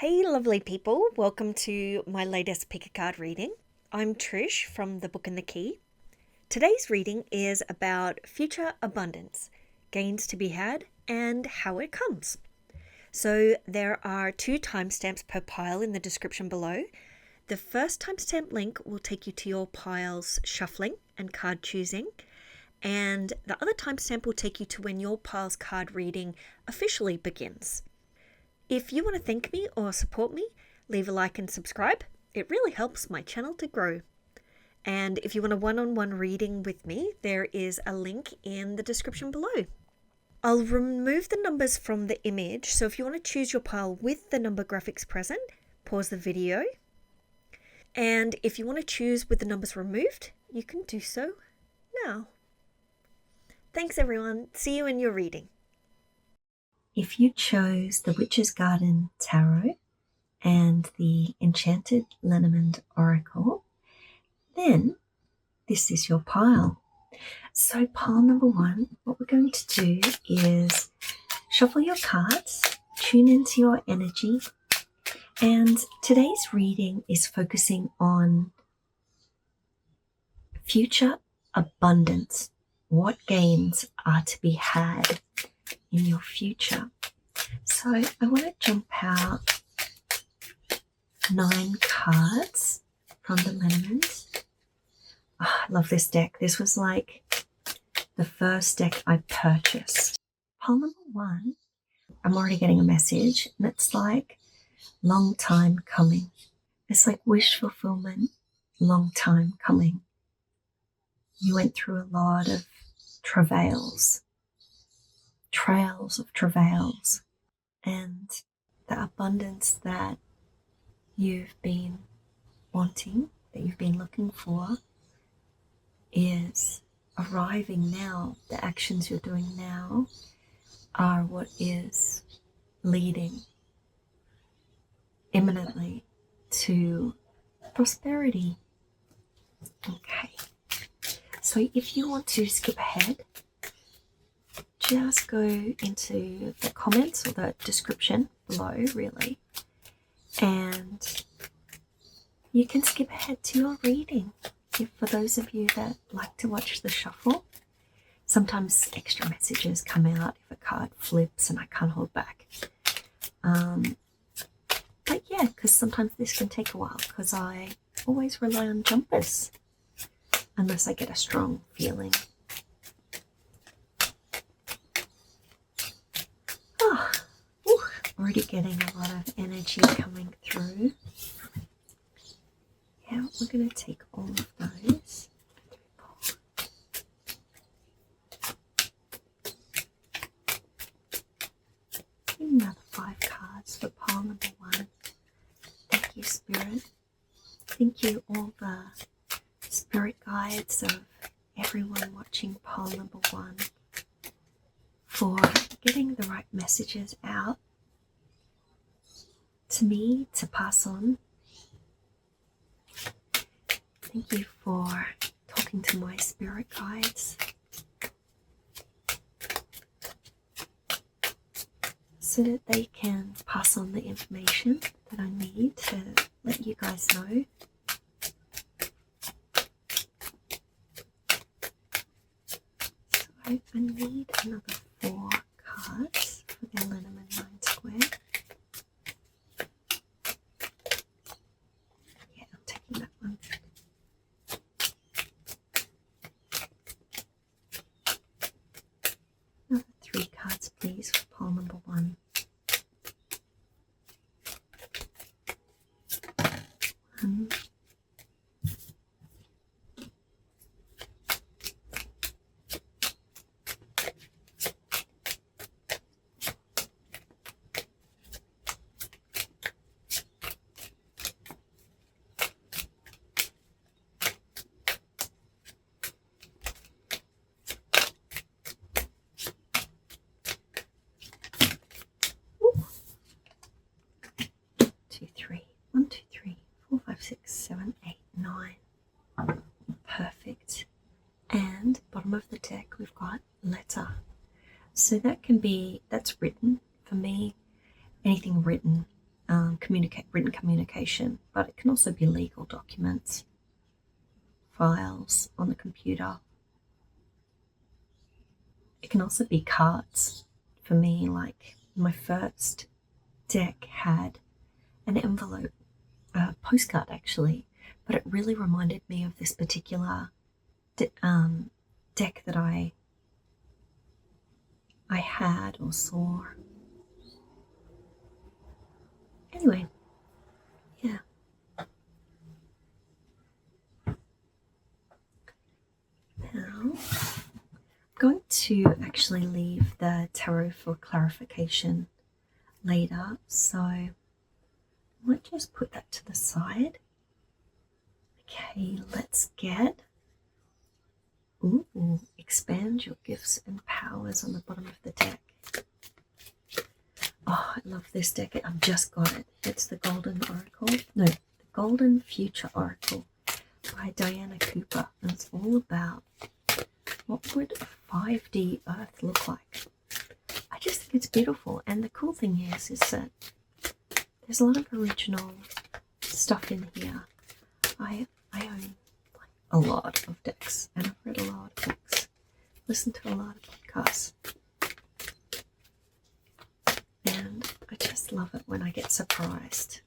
Hey lovely people, welcome to my latest pick a card reading. I'm Trish from The Book and the Key. Today's reading is about future abundance, gains to be had, and how it comes. So there are 2 timestamps per pile in the description below. The first timestamp link will take you to your pile's shuffling and card choosing, and the other timestamp will take you to when your pile's card reading officially begins. If you want to thank me or support me, leave a like and subscribe. It really helps my channel to grow. And if you want a one-on-one reading with me, there is a link in the description below. I'll remove the numbers from the image, so if you want to choose your pile with the number graphics present, pause the video. And if you want to choose with the numbers removed, you can do so now. Thanks everyone. See you in your reading. If you chose the Witch's Garden Tarot and the Enchanted Lenormand Oracle, then this is your pile. So pile number 1, what we're going to do is shuffle your cards, tune into your energy, and today's reading is focusing on future abundance. What gains are to be had in your future. So I want to jump out 9 cards from the Lenormand. Oh, I love this deck. This was like the first deck I purchased. Pile number 1, I'm already getting a message, and it's like long time coming. It's like wish fulfillment, long time coming. You went through a lot of trails of travails, and the abundance that you've been wanting, that you've been looking for, is arriving now. The actions you're doing now are what is leading imminently to prosperity. Okay, so if you want to skip ahead, just go into the comments or the description below, really, and you can skip ahead to your reading. If for those of you that like to watch the shuffle, sometimes extra messages come out if a card flips and I can't hold back. But yeah, because sometimes this can take a while, because I always rely on jumpers unless I get a strong feeling. Already getting a lot of energy coming through. Yeah, we're going to take all of those. Another 5 cards for pile number 1. Thank you, Spirit. Thank you, all the spirit guides of everyone watching pile number 1, for getting the right messages out to me to pass on. Thank you for talking to my spirit guides so that they can pass on the information that I need to let you guys know. So I need another 4 cards for the Lenormand 9 square. Another 3 cards, please, for pile number 1. 1. Letter. So that can be, that's written for me, anything written, written communication, but it can also be legal documents, files on the computer. It can also be cards. For me, like my first deck had an envelope, a postcard actually, but it really reminded me of this particular deck that I had or saw. Anyway, yeah. Now, I'm going to actually leave the tarot for clarification later, so I might just put that to the side. Okay, let's get expand your gifts and powers on the bottom of the deck. Oh, I love this deck. I've just got it. It's the Golden Future Oracle by Diana Cooper. And it's all about what would 5D Earth look like. I just think it's beautiful. And the cool thing is that there's a lot of original stuff in here. I own a lot of decks, and I've read a lot of books, listened to a lot of podcasts, and I just love it when I get surprised.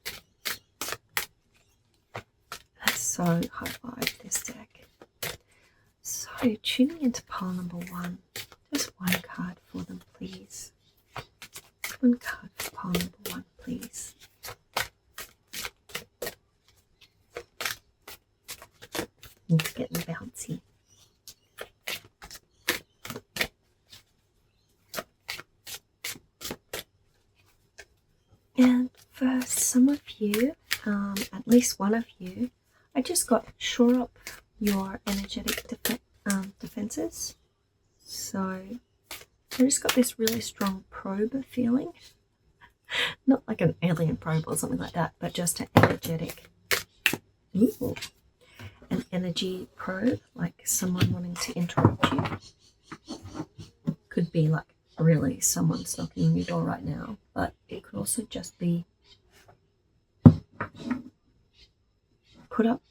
That's so high vibe, this deck. So tuning into pile number 1, just one card for them, please. One card for pile number 1, please. It's getting bouncy. And for some of you, at least one of you, I just got shore up your energetic defenses. So I just got this really strong probe feeling. Not like an alien probe or something like that, but just an energetic. Ooh. An energy probe, like someone wanting to interrupt you. Could be like really someone's knocking on your door right now, but it could also just be put up,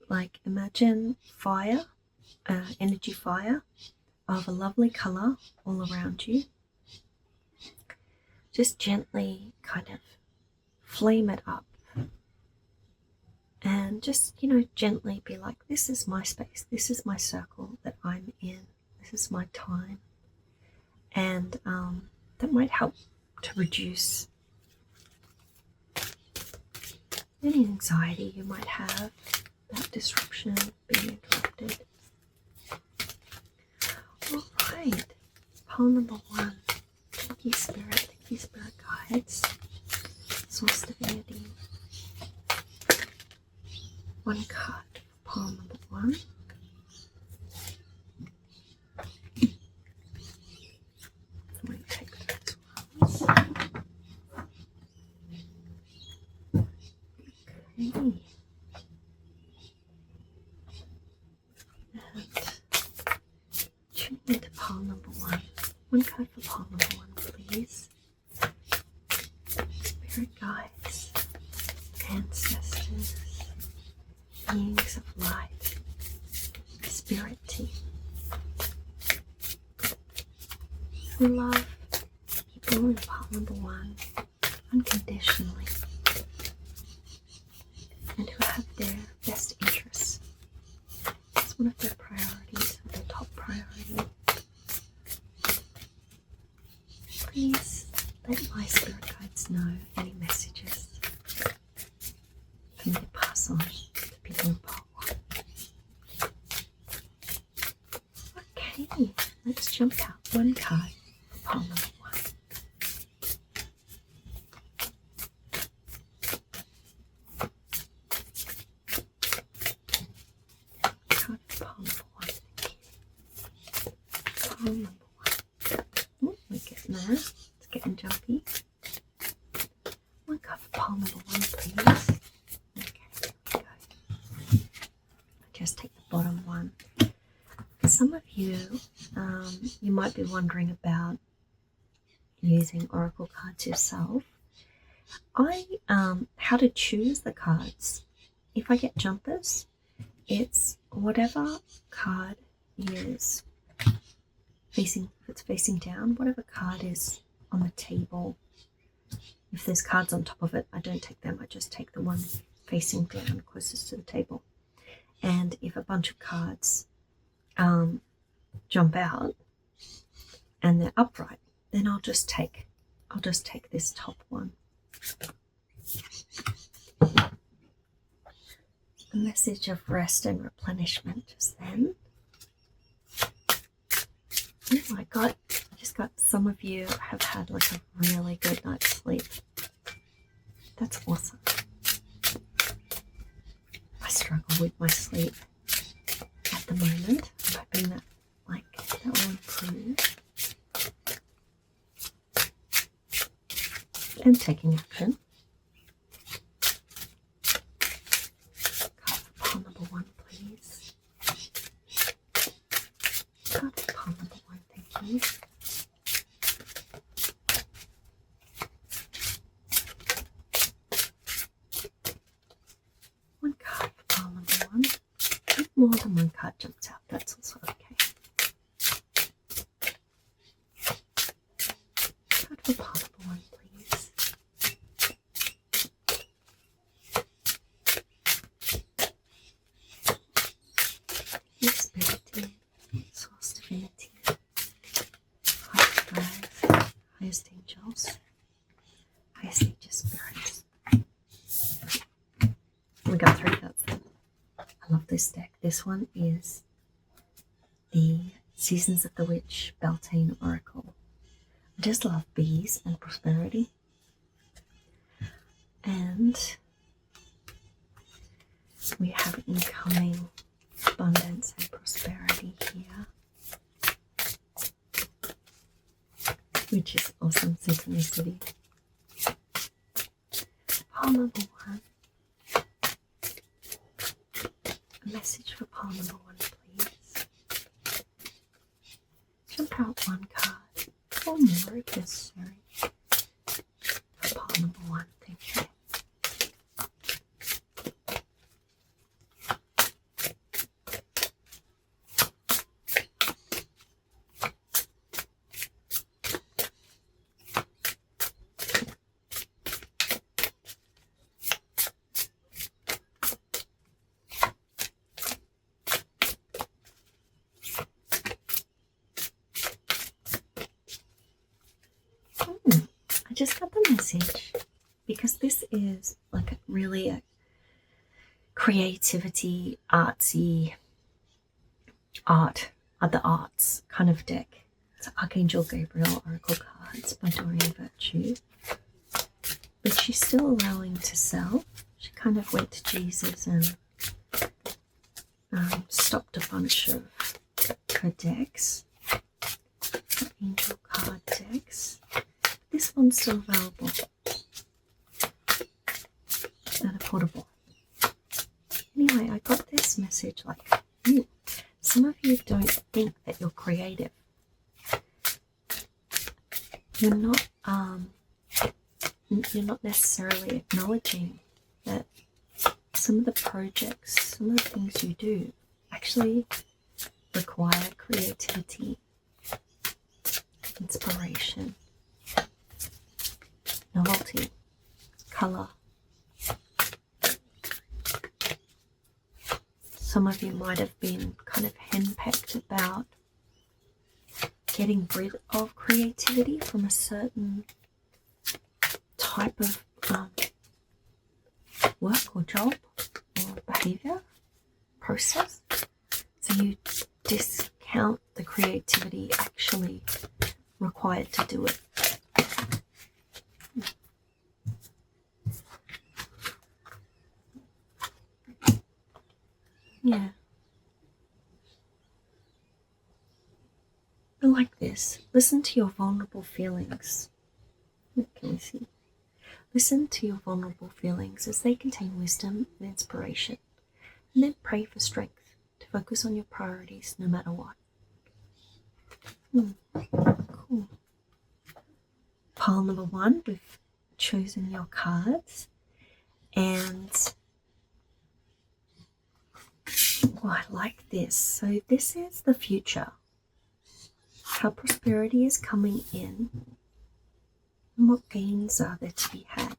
like imagine fire, energy fire of a lovely color all around you. Just gently kind of flame it up. And just, gently be like, this is my space. This is my circle that I'm in. This is my time. And that might help to reduce any anxiety you might have about disruption, being interrupted. All right. Pile number 1. Thank you, Spirit. Thank you, Spirit Guides. Source Divinity. One card for pile number 1. I'm going to take those ones. Okay. And tune into pile number 1. One card for pile number 1, please. Spirit guides, ancestors, beings of light, spirit team, who love people in pile number 1 unconditionally, and who have their best interests as one of their priorities, or their top priority. Please let my spirit guides know any messages for me to pass on to people in pile 1. Okay, let's jump out one card for pile number 1. Card for pile number 1, thank you. Pile number 1. Oh, we're getting there. It's getting jumpy. One card for pile number 1, please. Okay, there we go. Just take the bottom one. For some of you, you might be wondering about using oracle cards yourself. how to choose the cards. If I get jumpers, it's whatever card is facing, if it's facing down, whatever card is on the table. If there's cards on top of it, I don't take them. I just take the one facing down closest to the table. And if a bunch of cards jump out and they're upright, then I'll just take this top one. A message of rest and replenishment just then. Oh my God, I just got some of you have had like a really good night's sleep. That's awesome. I struggle with my sleep at the moment. I'm hoping that that will improve. And taking action. Card for pile number 1, please. Card for pile number 1, thank you. One card for pile number 1. If more than one card jumps out, that's also okay. Card for pile number 1, please. Spirit, source divinity, highest guides, highest angels, highest nature spirits. We got 3 cards. I love this deck. This one is the Seasons of the Witch Beltane Oracle. I just love bees and prosperity. And we have incoming abundance and prosperity here, which is awesome. Synchronicity. Pile number 1. A message for pile number 1, please. Jump out 1 card or more if necessary. For pile number 1, thank you. I just got the message because this is like really a creativity, artsy, the arts kind of deck. It's Archangel Gabriel Oracle Cards by Doreen Virtue. But she's still allowing to sell. She kind of went to Jesus and stopped a bunch of her decks, her angel card decks. This one's still available and affordable. Anyway, I got this message like, some of you don't think that you're creative. You're not necessarily acknowledging that some of the projects, some of the things you do actually require creativity, inspiration, novelty, colour. Some of you might have been kind of henpecked about getting rid of creativity from a certain type of work or job or behaviour process. So you discount the creativity actually required to do it. Yeah. I like this. Listen to your vulnerable feelings. What can we see? Listen to your vulnerable feelings as they contain wisdom and inspiration. And then pray for strength to focus on your priorities no matter what. Cool. Pile number 1, we've chosen your cards, and I like this. So this is the future, how prosperity is coming in and what gains are there to be had.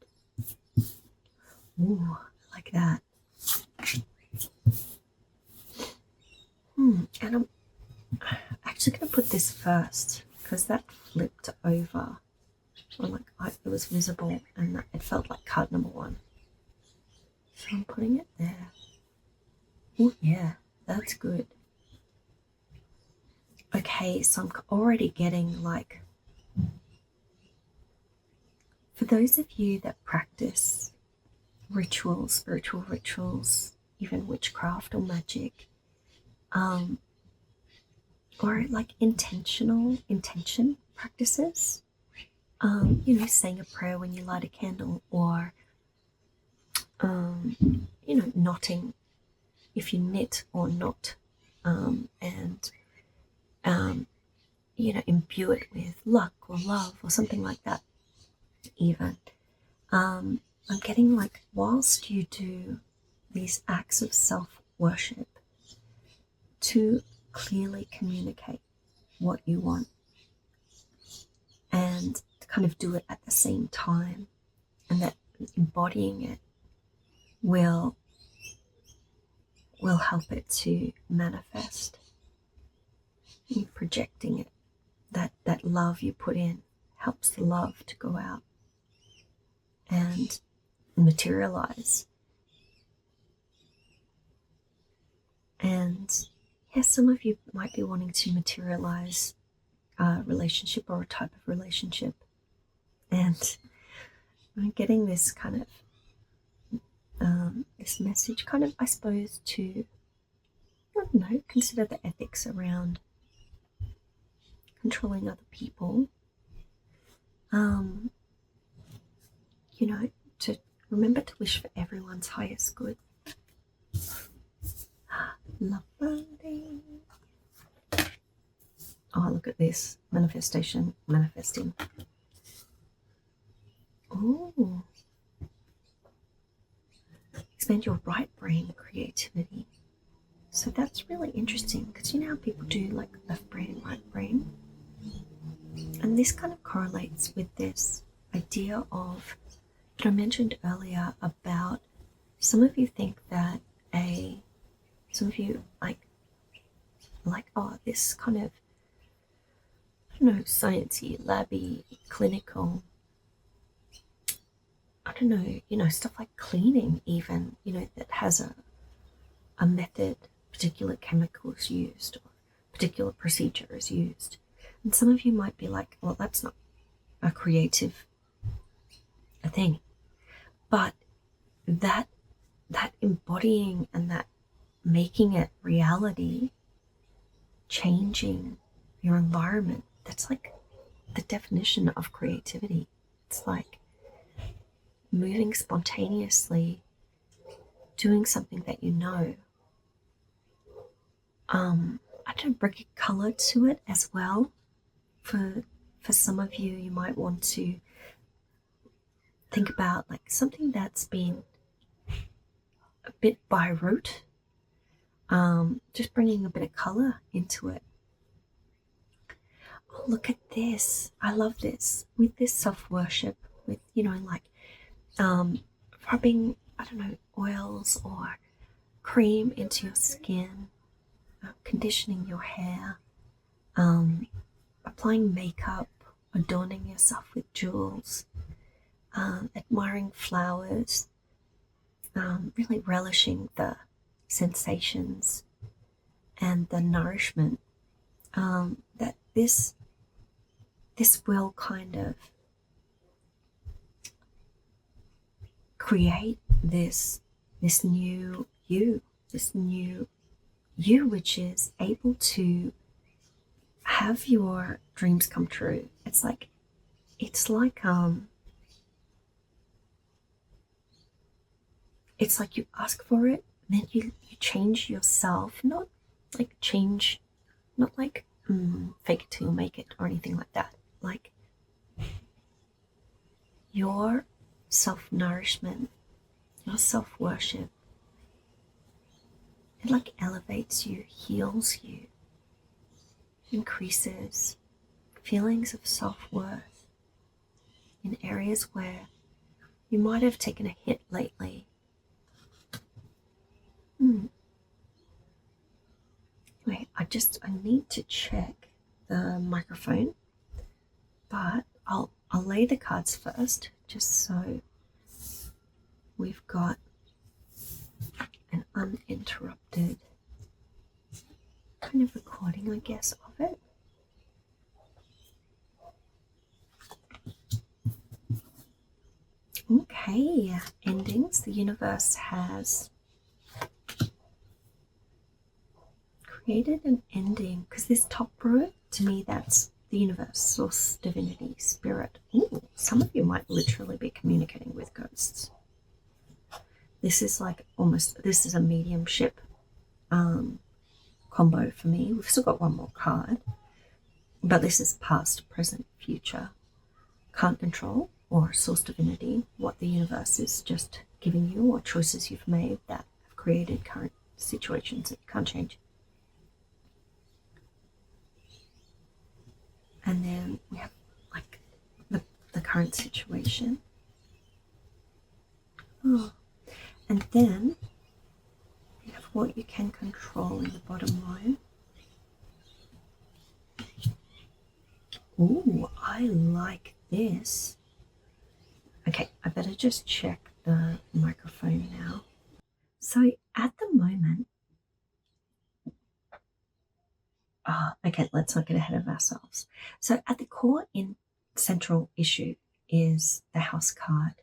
Ooh, like that. And I'm actually going to put this first because that flipped over. Or like it was visible and it felt like card number 1. So I'm putting it there. Oh yeah, that's good. Okay, so I'm already getting like, for those of you that practice rituals, spiritual rituals, even witchcraft or magic, or like intention practices, you know, saying a prayer when you light a candle, or you know, knotting if you knit or knot, and you know, imbue it with luck or love or something like that. Even I'm getting like, whilst you do these acts of self-worship to clearly communicate what you want and to kind of do it at the same time, and that embodying it will help it to manifest. You projecting it, that love you put in helps the love to go out and materialize. And yes, some of you might be wanting to materialize a relationship or a type of relationship, and I'm getting this kind of this message, kind of, I suppose, to, I don't know, consider the ethics around controlling other people. You know, to remember to wish for everyone's highest good. Love bonding. Oh, look at this. Manifestation, manifesting. Oh. Expand your right brain creativity. So that's really interesting, because you know how people do like left brain, right brain? And this kind of correlates with this idea of, that I mentioned earlier, about some of you think that some of you like, oh, this kind of, I don't know, sciencey, labby, clinical, I don't know, you know, stuff like cleaning even, you know, that has a method, particular chemicals used, or particular procedures used. And some of you might be like, well, that's not a creative thing. But that embodying and that making it reality, changing your environment, that's like the definition of creativity. It's like moving spontaneously, doing something that you know. I don't bring a color to it as well. For some of you, you might want to think about like something that's been a bit by rote, just bringing a bit of color into it. Oh, look at this. I love this. With this self-worship, with, you know, like rubbing, I don't know, oils or cream into your skin, conditioning your hair, applying makeup, adorning yourself with jewels, admiring flowers, really relishing the sensations and the nourishment, that this will kind of create this new you, which is able to have your dreams come true. It's like you ask for it, then you change yourself, not like fake it till you make it or anything like that. Like, your self-nourishment, your self-worship. It like elevates you, heals you, increases feelings of self-worth in areas where you might have taken a hit lately. Anyway, I need to check the microphone, but I'll lay the cards first, just so we've got an uninterrupted kind of recording, I guess, of it. Okay, endings. The universe has created an ending, because this top row, to me, that's the universe, source, divinity, spirit. Ooh, some of you might literally be communicating with ghosts. This is like this is a mediumship combo for me. We've still got one more card, but this is past, present, future. Can't control, or source divinity, what the universe is just giving you, or choices you've made that have created current situations that you can't change. And then we have like the current situation. Oh. And then we have what you can control in the bottom line. Ooh, I like this. Okay, I better just check the microphone now. So at the moment, okay, let's not get ahead of ourselves. So at the core in central issue is the house card.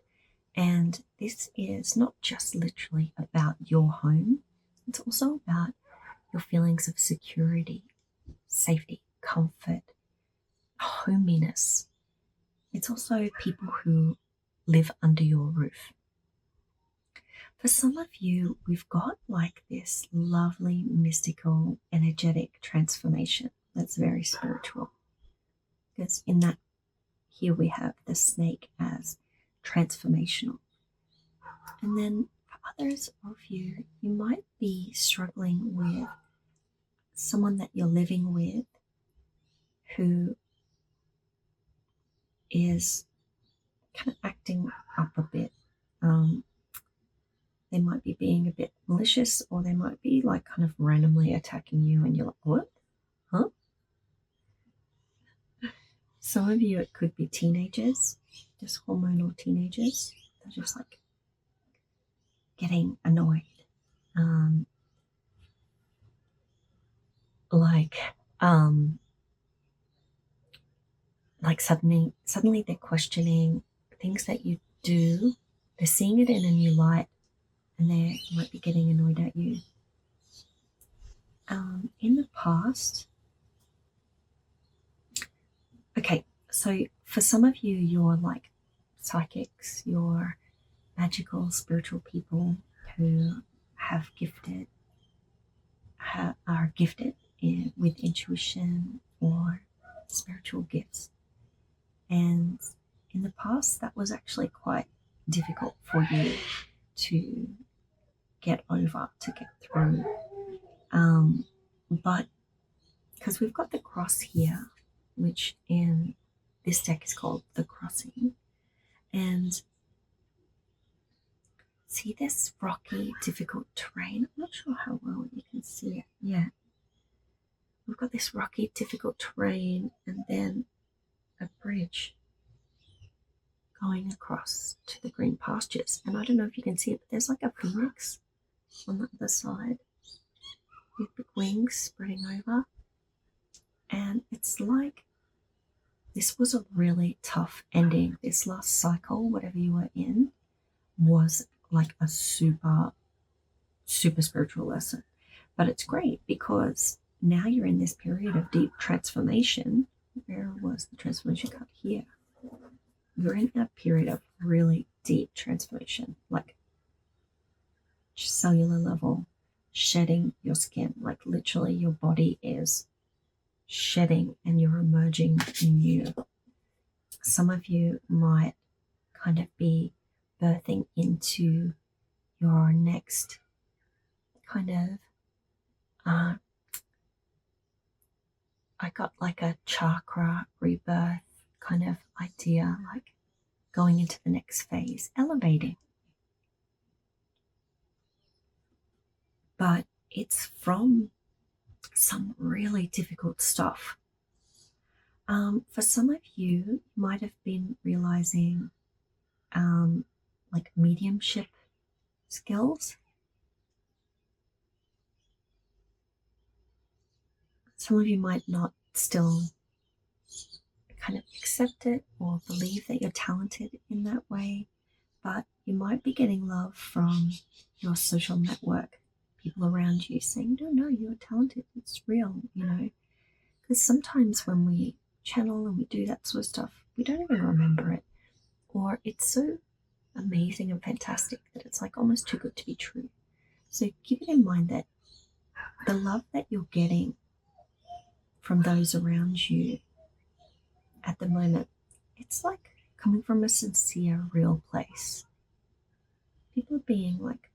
And this is not just literally about your home. It's also about your feelings of security, safety, comfort, hominess. It's also people who live under your roof. For some of you, we've got like this lovely, mystical, energetic transformation that's very spiritual. Because in that, here we have the snake as transformational. And then for others of you, you might be struggling with someone that you're living with who is kind of acting up a bit. They might be being a bit malicious, or they might be like kind of randomly attacking you and you're like, what? Huh? Some of you, it could be teenagers, just hormonal teenagers. They're just like getting annoyed. Like suddenly they're questioning things that you do. They're seeing it in a new light, and they might be getting annoyed at you. In the past, okay, so for some of you, you're like psychics, you're magical, spiritual people who are gifted with intuition or spiritual gifts. And in the past, that was actually quite difficult for you to get over, to get through. But because we've got the cross here, which in this deck is called the crossing, and see this rocky, difficult terrain. I'm not sure how well you can see it yet. We've got this rocky, difficult terrain, and then a bridge going across to the green pastures. And I don't know if you can see it, but there's like a phoenix on the other side with big wings spreading over. And it's like this was a really tough ending. This last cycle, whatever you were in, was like a super, super spiritual lesson. But it's great because now you're in this period of deep transformation. Where was the transformation card? Here. You're in a period of really deep transformation, like cellular level, shedding your skin. Like literally your body is shedding and you're emerging new. Some of you might kind of be birthing into your next kind of, I got like a chakra rebirth kind of idea, like going into the next phase, elevating. But it's from some really difficult stuff. For some of you, you might have been realizing like mediumship skills. Some of you might not still kind of accept it or believe that you're talented in that way, but you might be getting love from your social network, people around you saying, no, you're talented, it's real, you know. Because sometimes when we channel and we do that sort of stuff, we don't even remember it, or it's so amazing and fantastic that it's like almost too good to be true. So keep it in mind that the love that you're getting from those around you at the moment, it's like coming from a sincere, real place. People are being like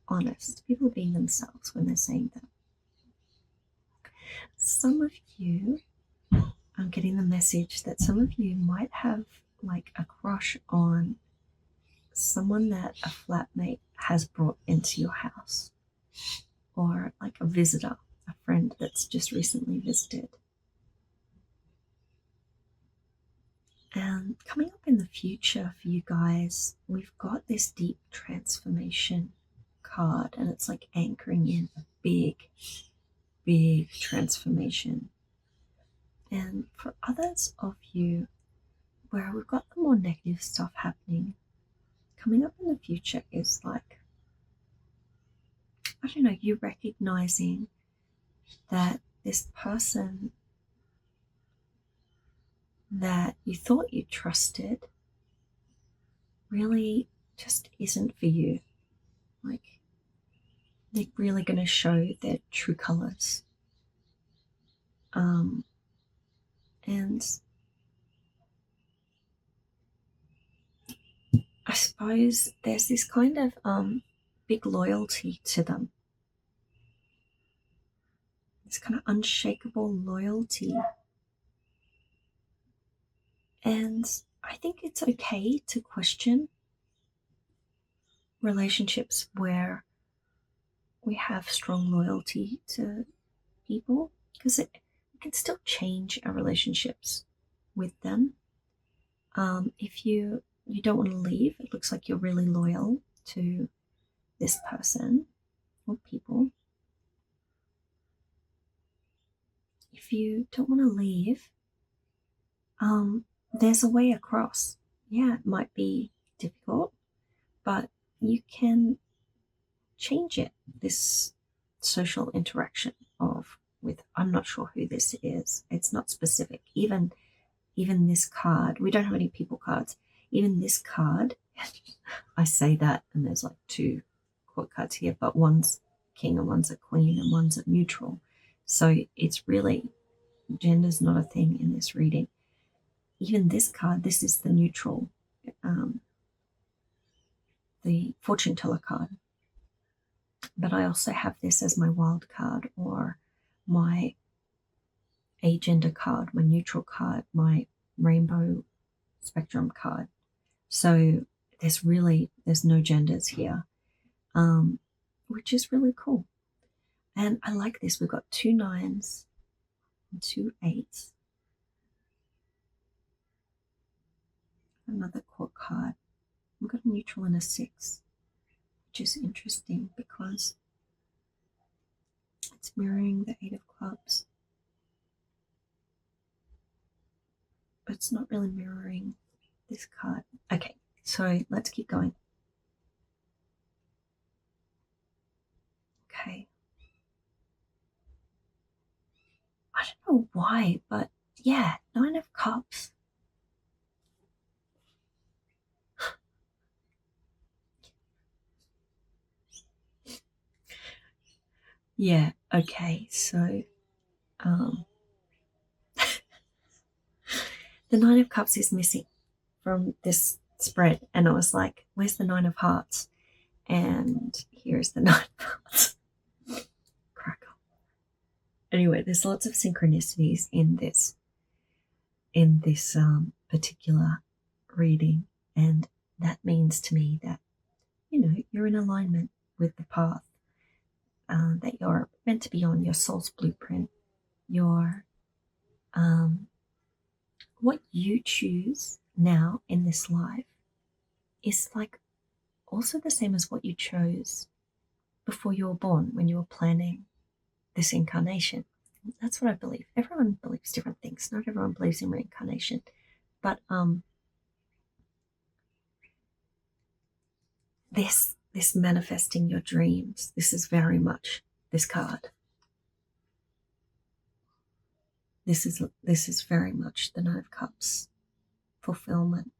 honest. People are being themselves when they're saying that. Some of you, I'm getting the message that some of you might have like a crush on someone that a flatmate has brought into your house, or like a visitor, a friend that's just recently visited. And coming up in the future for you guys, we've got this deep transformation card, and it's like anchoring in a big transformation. And for others of you where we've got the more negative stuff happening, coming up in the future is like, I don't know, you recognizing that this person that you thought you trusted really just isn't for you. Like, they're really going to show their true colors. And I suppose there's this kind of big loyalty to them. This kind of unshakable loyalty. And I think it's okay to question relationships where we have strong loyalty to people, because it can still change our relationships with them. If you don't want to leave, it looks like you're really loyal to this person or people. If you don't want to leave, there's a way across. Yeah, it might be difficult, but you can change it, this social interaction with, I'm not sure who this is. It's not specific. Even this card, we don't have any people cards. Even this card, I say that, and there's like two court cards here, but one's king and one's a queen and one's a neutral. So it's really, gender's not a thing in this reading. Even this card, this is the neutral, the fortune teller card. But I also have this as my wild card, or my agender card, my neutral card, my rainbow spectrum card. So there's no genders here, which is really cool. And I like this. We've got 2 9s and 2 8s. Another court card. We've got a neutral and a 6, which is interesting because it's mirroring the 8 of clubs. But it's not really mirroring this card. Okay, so let's keep going. Okay. I don't know why, but yeah, 9 of Cups. Yeah, okay, so the 9 of Cups is missing from this spread, and I was like, where's the 9 of Hearts? And here's the 9 of Hearts. Crack up. Anyway, there's lots of synchronicities in this particular reading, and that means to me that, you know, you're in alignment with the path that you're meant to be on, your soul's blueprint, your what you choose now in this life is like also the same as what you chose before you were born, when you were planning this incarnation. That's what I believe. Everyone believes different things. Not everyone believes in reincarnation, but this manifesting your dreams, this is very much this card. This is very much the 9 of Cups, fulfillment,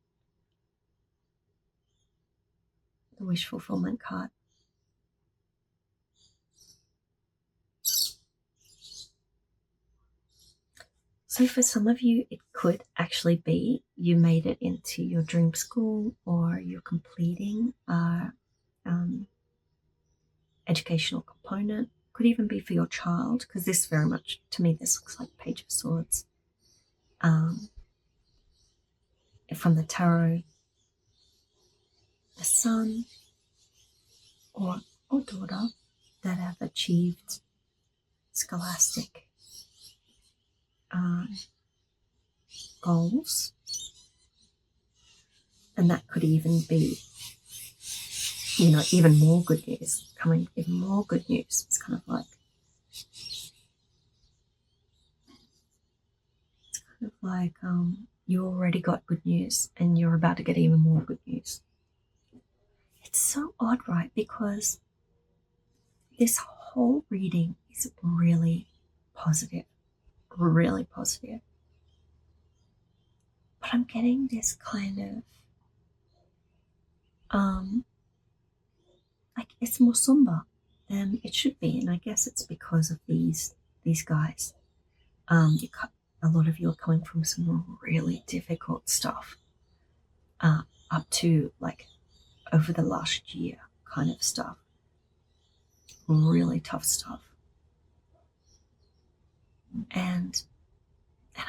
the wish fulfillment card. So for some of you, it could actually be you made it into your dream school, or you're completing a educational component. Could even be for your child, because this very much, to me, this looks like Page of Swords. From the tarot, a son or daughter that have achieved scholastic goals, and that could even be, you know, even more good news coming. Even more good news. It's kind of like you already got good news, and you're about to get even more good news. It's so odd, right? Because this whole reading is really positive. Really positive. But I'm getting this kind of like it's more somber than it should be, and I guess it's because of these guys. A lot of you are coming from some really difficult stuff, up to like over the last year kind of stuff. Really tough stuff. And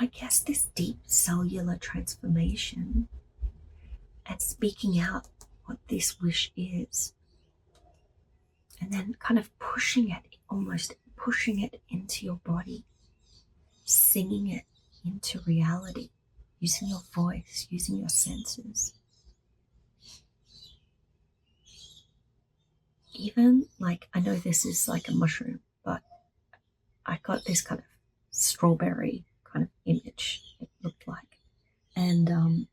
I guess this deep cellular transformation and speaking out what this wish is, and then kind of pushing it, almost pushing it into your body, singing it into reality, using your voice, using your senses. Even like, I know this is like a mushroom, but I got this kind of strawberry kind of image, it looked like. And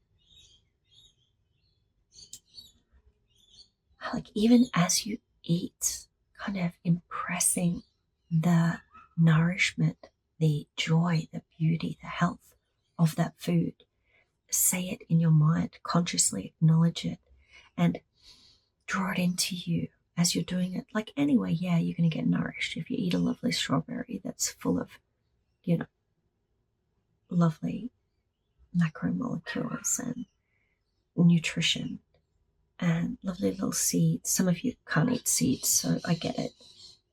like even as you eat, kind of impressing the nourishment, the joy, the beauty, the health of that food. Say it in your mind, consciously acknowledge it, and draw it into you as you're doing it. Like anyway, yeah, you're going to get nourished if you eat a lovely strawberry that's full of, you know, lovely macromolecules and nutrition and lovely little seeds. Some of you can't eat seeds, so I get it.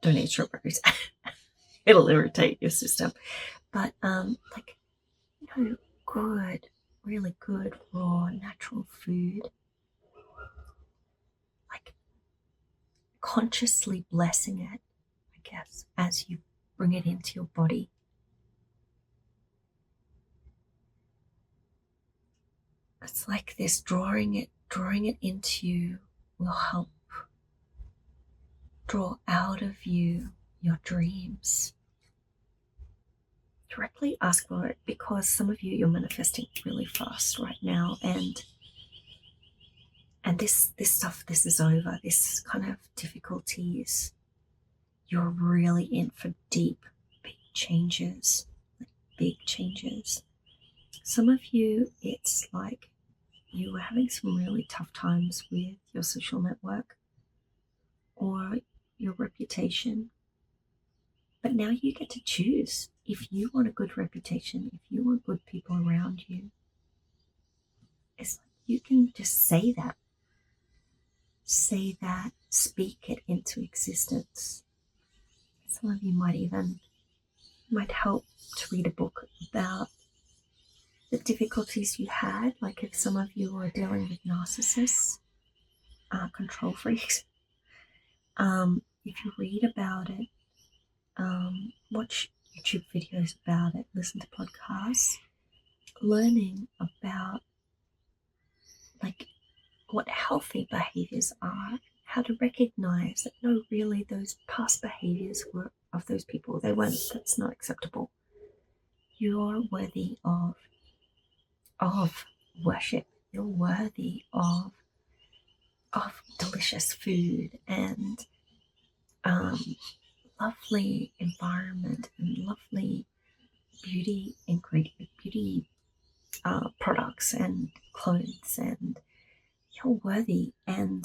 Don't eat strawberries. It'll irritate your system. But like, you know, good, really good raw natural food. Like consciously blessing it, I guess, as you bring it into your body. It's like this, drawing it into you will help draw out of you your dreams. Directly ask for it, because some of you, you're manifesting really fast right now, and this stuff, this is over. This kind of difficulties, you're really in for deep, big changes, like big changes. Some of you, it's like you were having some really tough times with your social network or your reputation, but now you get to choose if you want a good reputation, if you want good people around you. It's like you can just say that. Say that, speak it into existence. Some of you might help to read a book about the difficulties you had, like if some of you are dealing with narcissists, control freaks. If you read about it, watch YouTube videos about it, listen to podcasts, learning about like what healthy behaviors are, how to recognize that no, really those past behaviors were of those people. They weren't. That's not acceptable. You're worthy of worship. You're worthy of delicious food and lovely environment and lovely beauty products and clothes, and you're worthy, and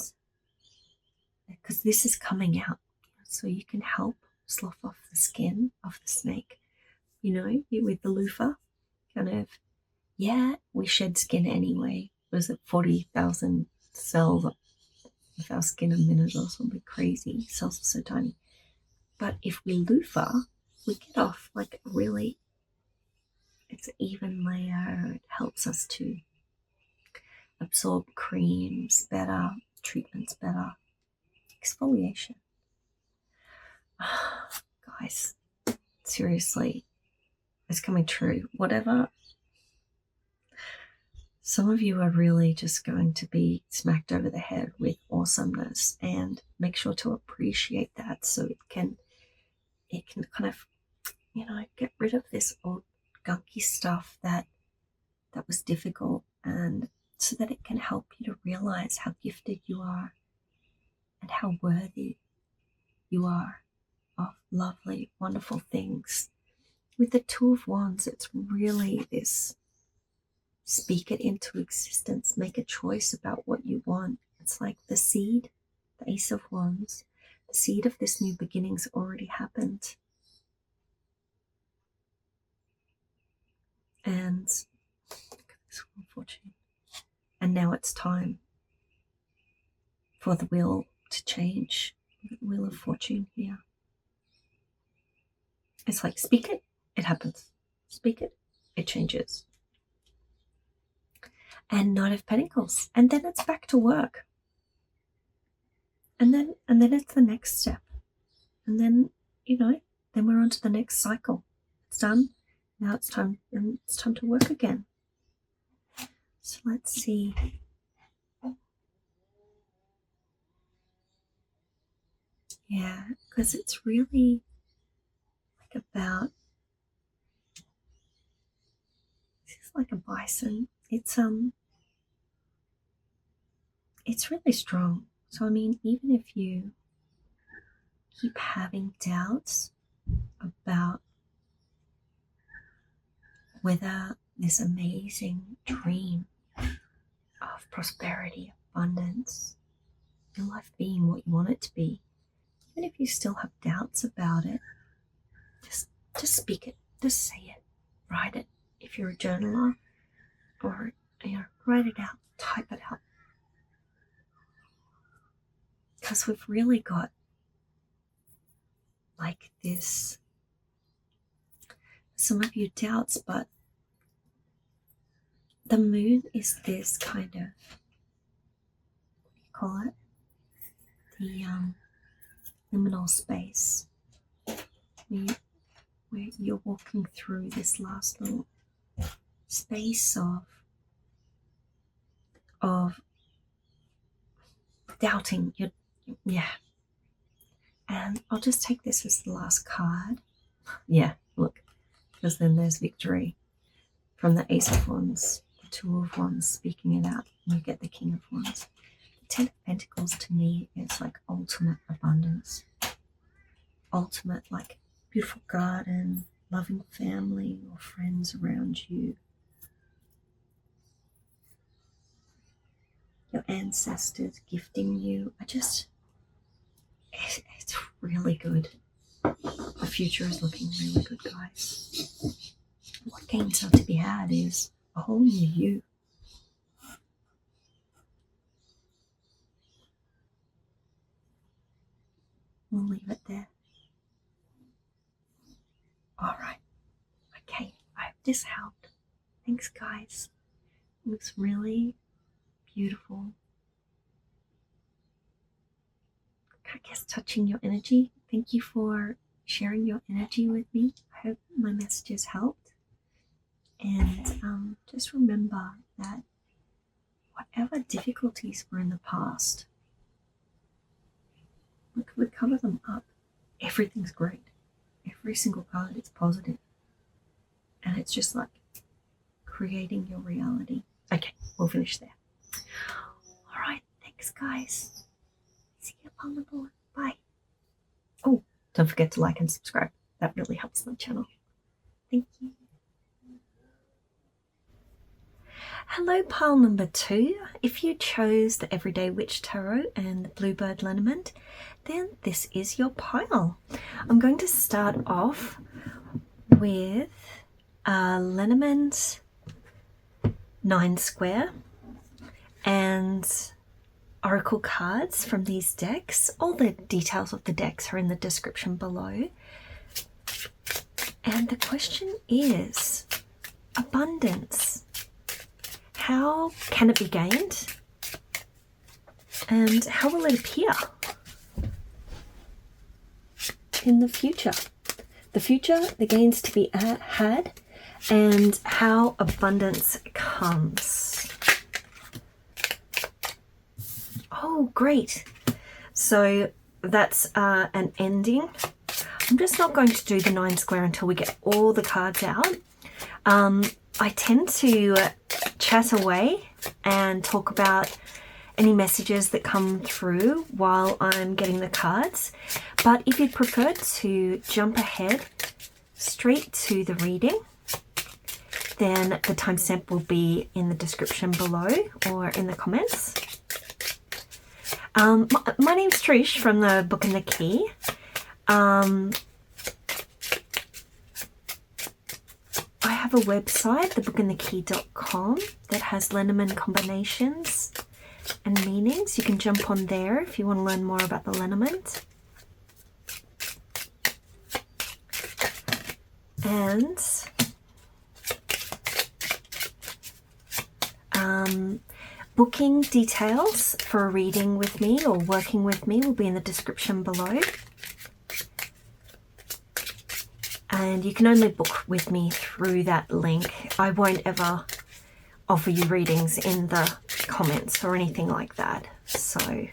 because this is coming out, so you can help slough off the skin of the snake. With the loofah, kind of, we shed skin anyway. Was it 40,000 cells of our skin a minute or something crazy? Cells are so tiny. But if we loofah, we get off like really, it's an even layer. It helps us to absorb creams better, treatments better, exfoliation. Guys, seriously, it's coming true. Whatever. Some of you are really just going to be smacked over the head with awesomeness, and make sure to appreciate that so it can kind of, get rid of this old gunky stuff that was difficult, and so that it can help you to realize how gifted you are and how worthy you are of lovely, wonderful things. With the Two of Wands, it's really this speak it into existence, make a choice about what you want. It's like the seed, the Ace of Wands, the seed of this new beginning's already happened. And fortune. And now it's time for the wheel to change. The Wheel of Fortune here. It's like, speak it, it happens. Speak it, it changes. And Knight of Pentacles. And then it's back to work. And then it's the next step. And then, then we're on to the next cycle. It's done. Now it's time to work again. So let's see. Yeah, because it's really like about, this is like a bison. It's really strong. So I mean, even if you keep having doubts about whether this amazing dream of prosperity, abundance, your life being what you want it to be, even if you still have doubts about it, just speak it, just say it, write it. If you're a journaler, or write it out, type it out. Because we've really got like this, some of you doubts, but the moon is this kind of, what do you call it? The liminal space. Where you're walking through this last little space of doubting. And I'll just take this as the last card. Yeah, look, because then there's victory from the Ace of Wands, the Two of Wands, speaking it out, and you get the King of Wands. The Ten of Pentacles to me is like ultimate abundance, ultimate like beautiful garden, loving family or friends around you, your ancestors gifting you. It's really good. The future is looking really good, guys. What gains are to be had is a whole new you. we'll leave it there. All right. Okay, I hope this helped. Thanks, guys. It looks really beautiful. I guess touching your energy. Thank you for sharing your energy with me. I hope my messages helped. And just remember that whatever difficulties were in the past, we cover them up. Everything's great. Every single card is positive. And it's just like creating your reality. Okay, we'll finish there. All right, thanks, guys. See you upon the board. Bye. Oh, don't forget to like and subscribe. That really helps the channel. Thank you. Hello, pile number 2. If you chose the Everyday Witch Tarot and the Bluebird Lenormand, then this is your pile. I'm going to start off with Lenormand 9 square and Oracle cards from these decks. All the details of the decks are in the description below. And the question is, abundance. How can it be gained? And how will it appear in the future? The future, the gains to be had, and how abundance comes. Oh, great. So that's an ending. I'm just not going to do the 9 square until we get all the cards out. I tend to chat away and talk about any messages that come through while I'm getting the cards. But if you'd prefer to jump ahead straight to the reading, then the timestamp will be in the description below or in the comments. My name's Trish from the Book and the Key. I have a website, thebookandthekey.com, that has Lenormand combinations and meanings. You can jump on there if you want to learn more about the Lenormand. And booking details for a reading with me or working with me will be in the description below. And you can only book with me through that link. I won't ever offer you readings in the comments or anything like that. So,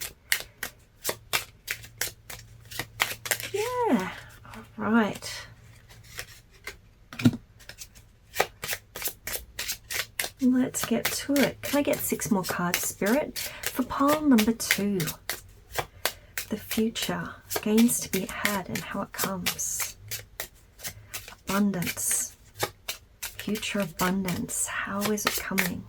yeah, all right. Let's get to it. Can I get 6 more cards, Spirit? For pile number 2, the future, gains to be had and how it comes. Abundance, future abundance, how is it coming?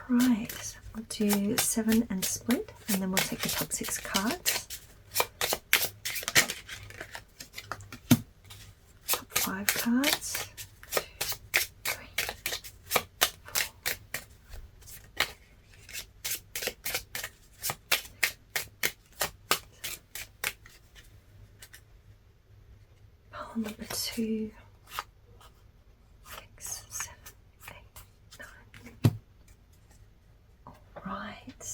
Right, I'll do 7 and split, and then we'll take the top 6 cards. Top 5 cards. 2, 3, 4. Pile number 2. 6, 7, 8, 9. Alright.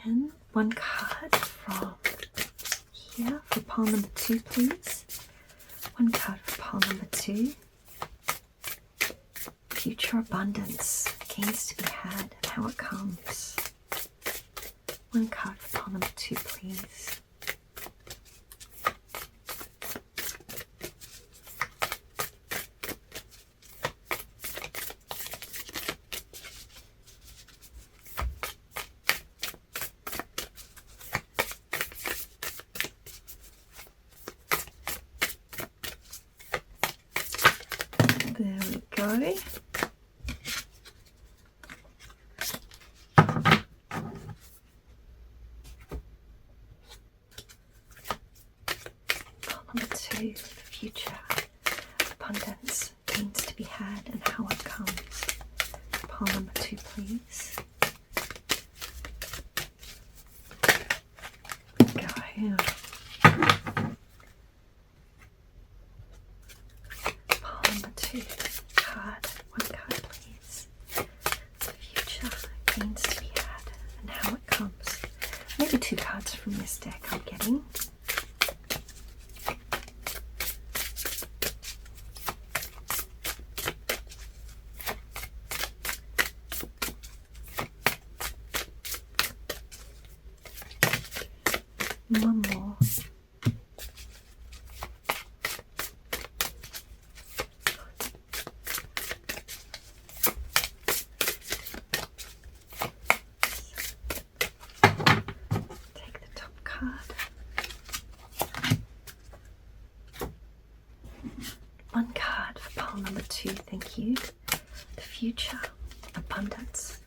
And 1 card from here for pile number 2, please. 1 card for pile number 2. Future abundance, gains to be had and how it comes. 1 card for pile number 2, please. There we go. Number 2, the future, abundance, gains to be had and how it comes. Pile number 2, please. Yeah. Pile number 2 card. 1 card, please. The future gains to be had and how it comes. Maybe 2 cards from this deck I'm getting. One more. Take the top card. 1 card for pile number 2, thank you. The future, abundance,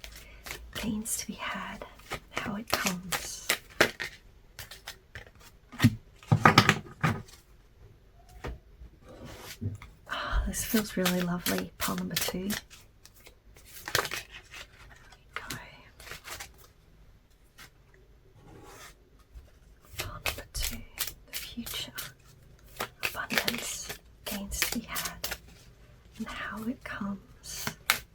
gains to be had, how it comes. This feels really lovely, pile number 2. There we go. Pile number 2, the future, abundance, gains to be had, and how it comes.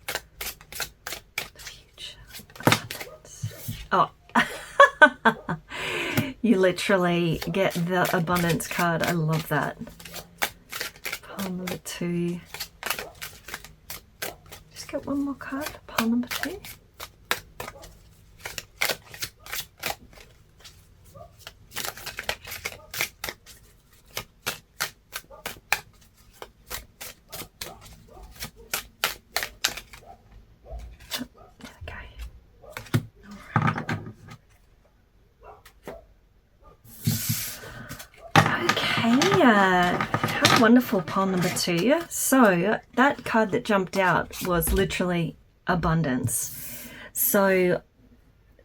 The future, abundance. Oh, you literally get the abundance card. I love that. Pile number 2. Just get one more card for pile number 2. How wonderful, pile number 2. So that card that jumped out was literally abundance. So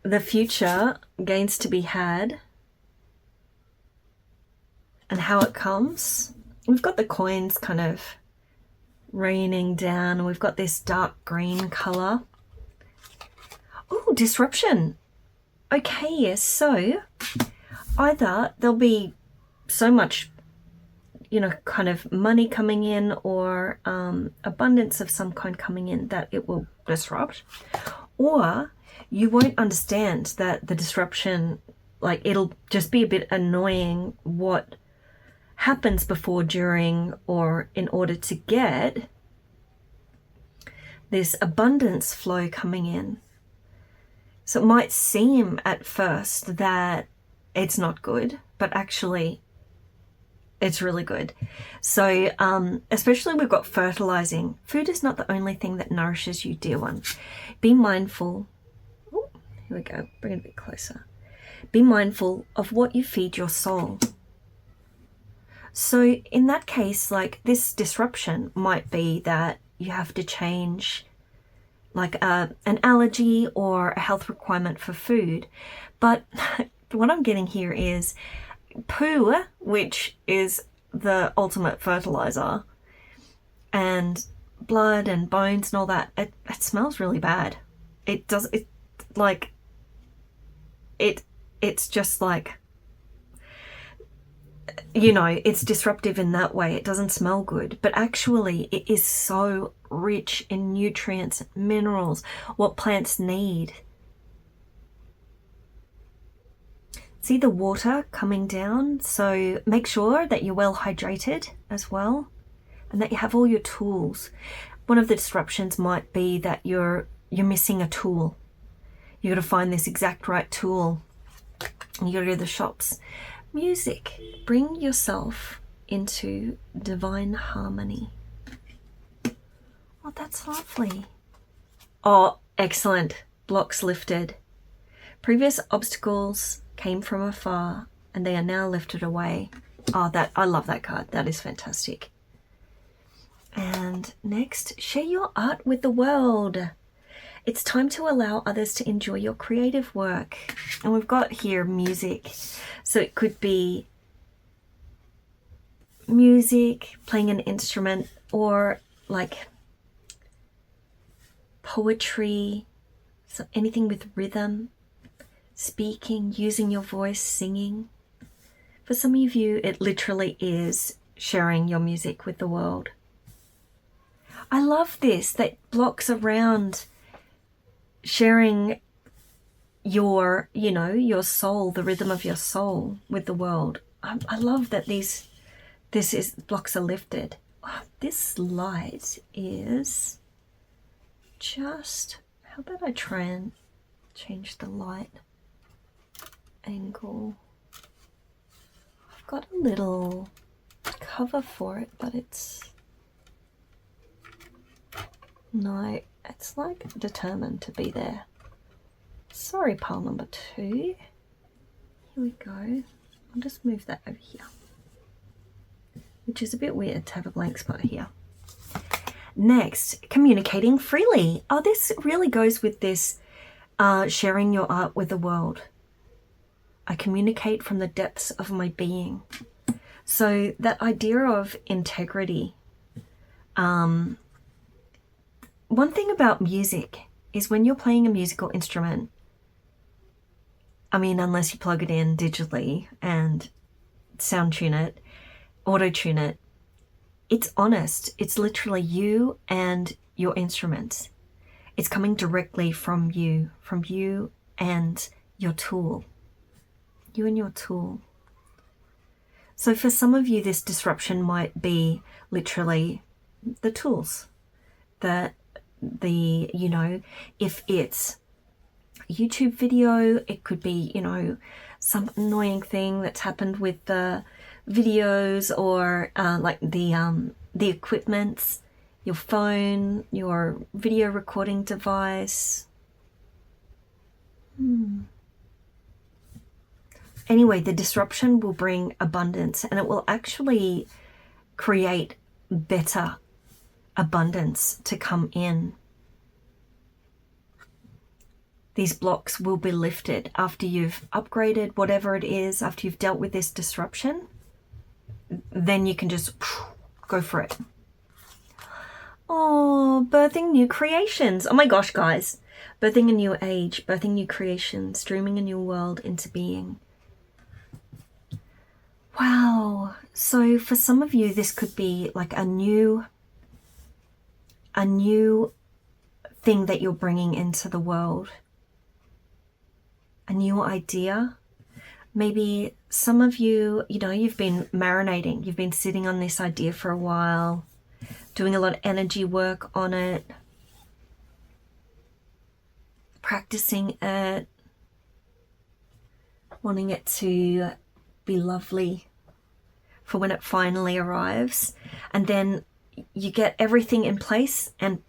the future gains to be had and how it comes. We've got the coins kind of raining down, and we've got this dark green color. Oh, disruption. Okay, yes. So either there'll be so much, you know, kind of money coming in, or abundance of some kind coming in that it will disrupt, or you won't understand that the disruption, like, it'll just be a bit annoying what happens before, during, or in order to get this abundance flow coming in. So it might seem at first that it's not good, but actually it's really good. So especially we've got fertilizing. Food is not the only thing that nourishes you, dear one. Be mindful. Ooh, here we go. Bring it a bit closer. Be mindful of what you feed your soul. So in that case, like, this disruption might be that you have to change, like, an allergy or a health requirement for food. But what I'm getting here is poo, which is the ultimate fertilizer, and blood and bones and all that, it smells really bad. It does, it, like, it's just like, you know, it's disruptive in that way. It doesn't smell good, but actually it is so rich in nutrients, minerals, what plants need. See the water coming down, so make sure that you're well hydrated as well, and that you have all your tools. One of the disruptions might be that you're missing a tool. You got to find this exact right tool, and you got to go to the shops. Music, bring yourself into divine harmony. Oh, that's lovely. Oh, excellent. Blocks lifted. Previous obstacles came from afar, and they are now lifted away. Oh, that, I love that card. That is fantastic. And next, share your art with the world. It's time to allow others to enjoy your creative work. And we've got here music. So it could be music, playing an instrument, or like poetry, so anything with rhythm, speaking, using your voice, singing. For some of you, it literally is sharing your music with the world. I love this, that blocks around sharing your, you know, your soul, the rhythm of your soul with the world. I love that blocks are lifted. Oh, this light is just, how about I try and change the light angle? I've got a little cover for it, but it's like determined to be there. Sorry, pile number 2. Here we go. I'll just move that over here, which is a bit weird to have a blank spot here. Next, communicating freely. Oh, this really goes with this sharing your art with the world. I communicate from the depths of my being. So that idea of integrity. One thing about music is when you're playing a musical instrument, I mean, unless you plug it in digitally and sound tune it, auto tune it, it's honest. It's literally you and your instruments. It's coming directly from you and your tool. You and your tool. So for some of you, this disruption might be literally the tools. You know, if it's a YouTube video, it could be, you know, some annoying thing that's happened with the videos, or like the equipment, your phone, your video recording device. Anyway, the disruption will bring abundance, and it will actually create better abundance to come in. These blocks will be lifted after you've upgraded whatever it is, after you've dealt with this disruption. Then you can just go for it. Oh, birthing new creations. Oh my gosh, guys. Birthing a new age, birthing new creations, dreaming a new world into being. Wow. So for some of you, this could be like a new thing that you're bringing into the world. A new idea. Maybe some of you, you know, you've been marinating. You've been sitting on this idea for a while, doing a lot of energy work on it, practicing it, wanting it to be lovely for when it finally arrives. And then you get everything in place and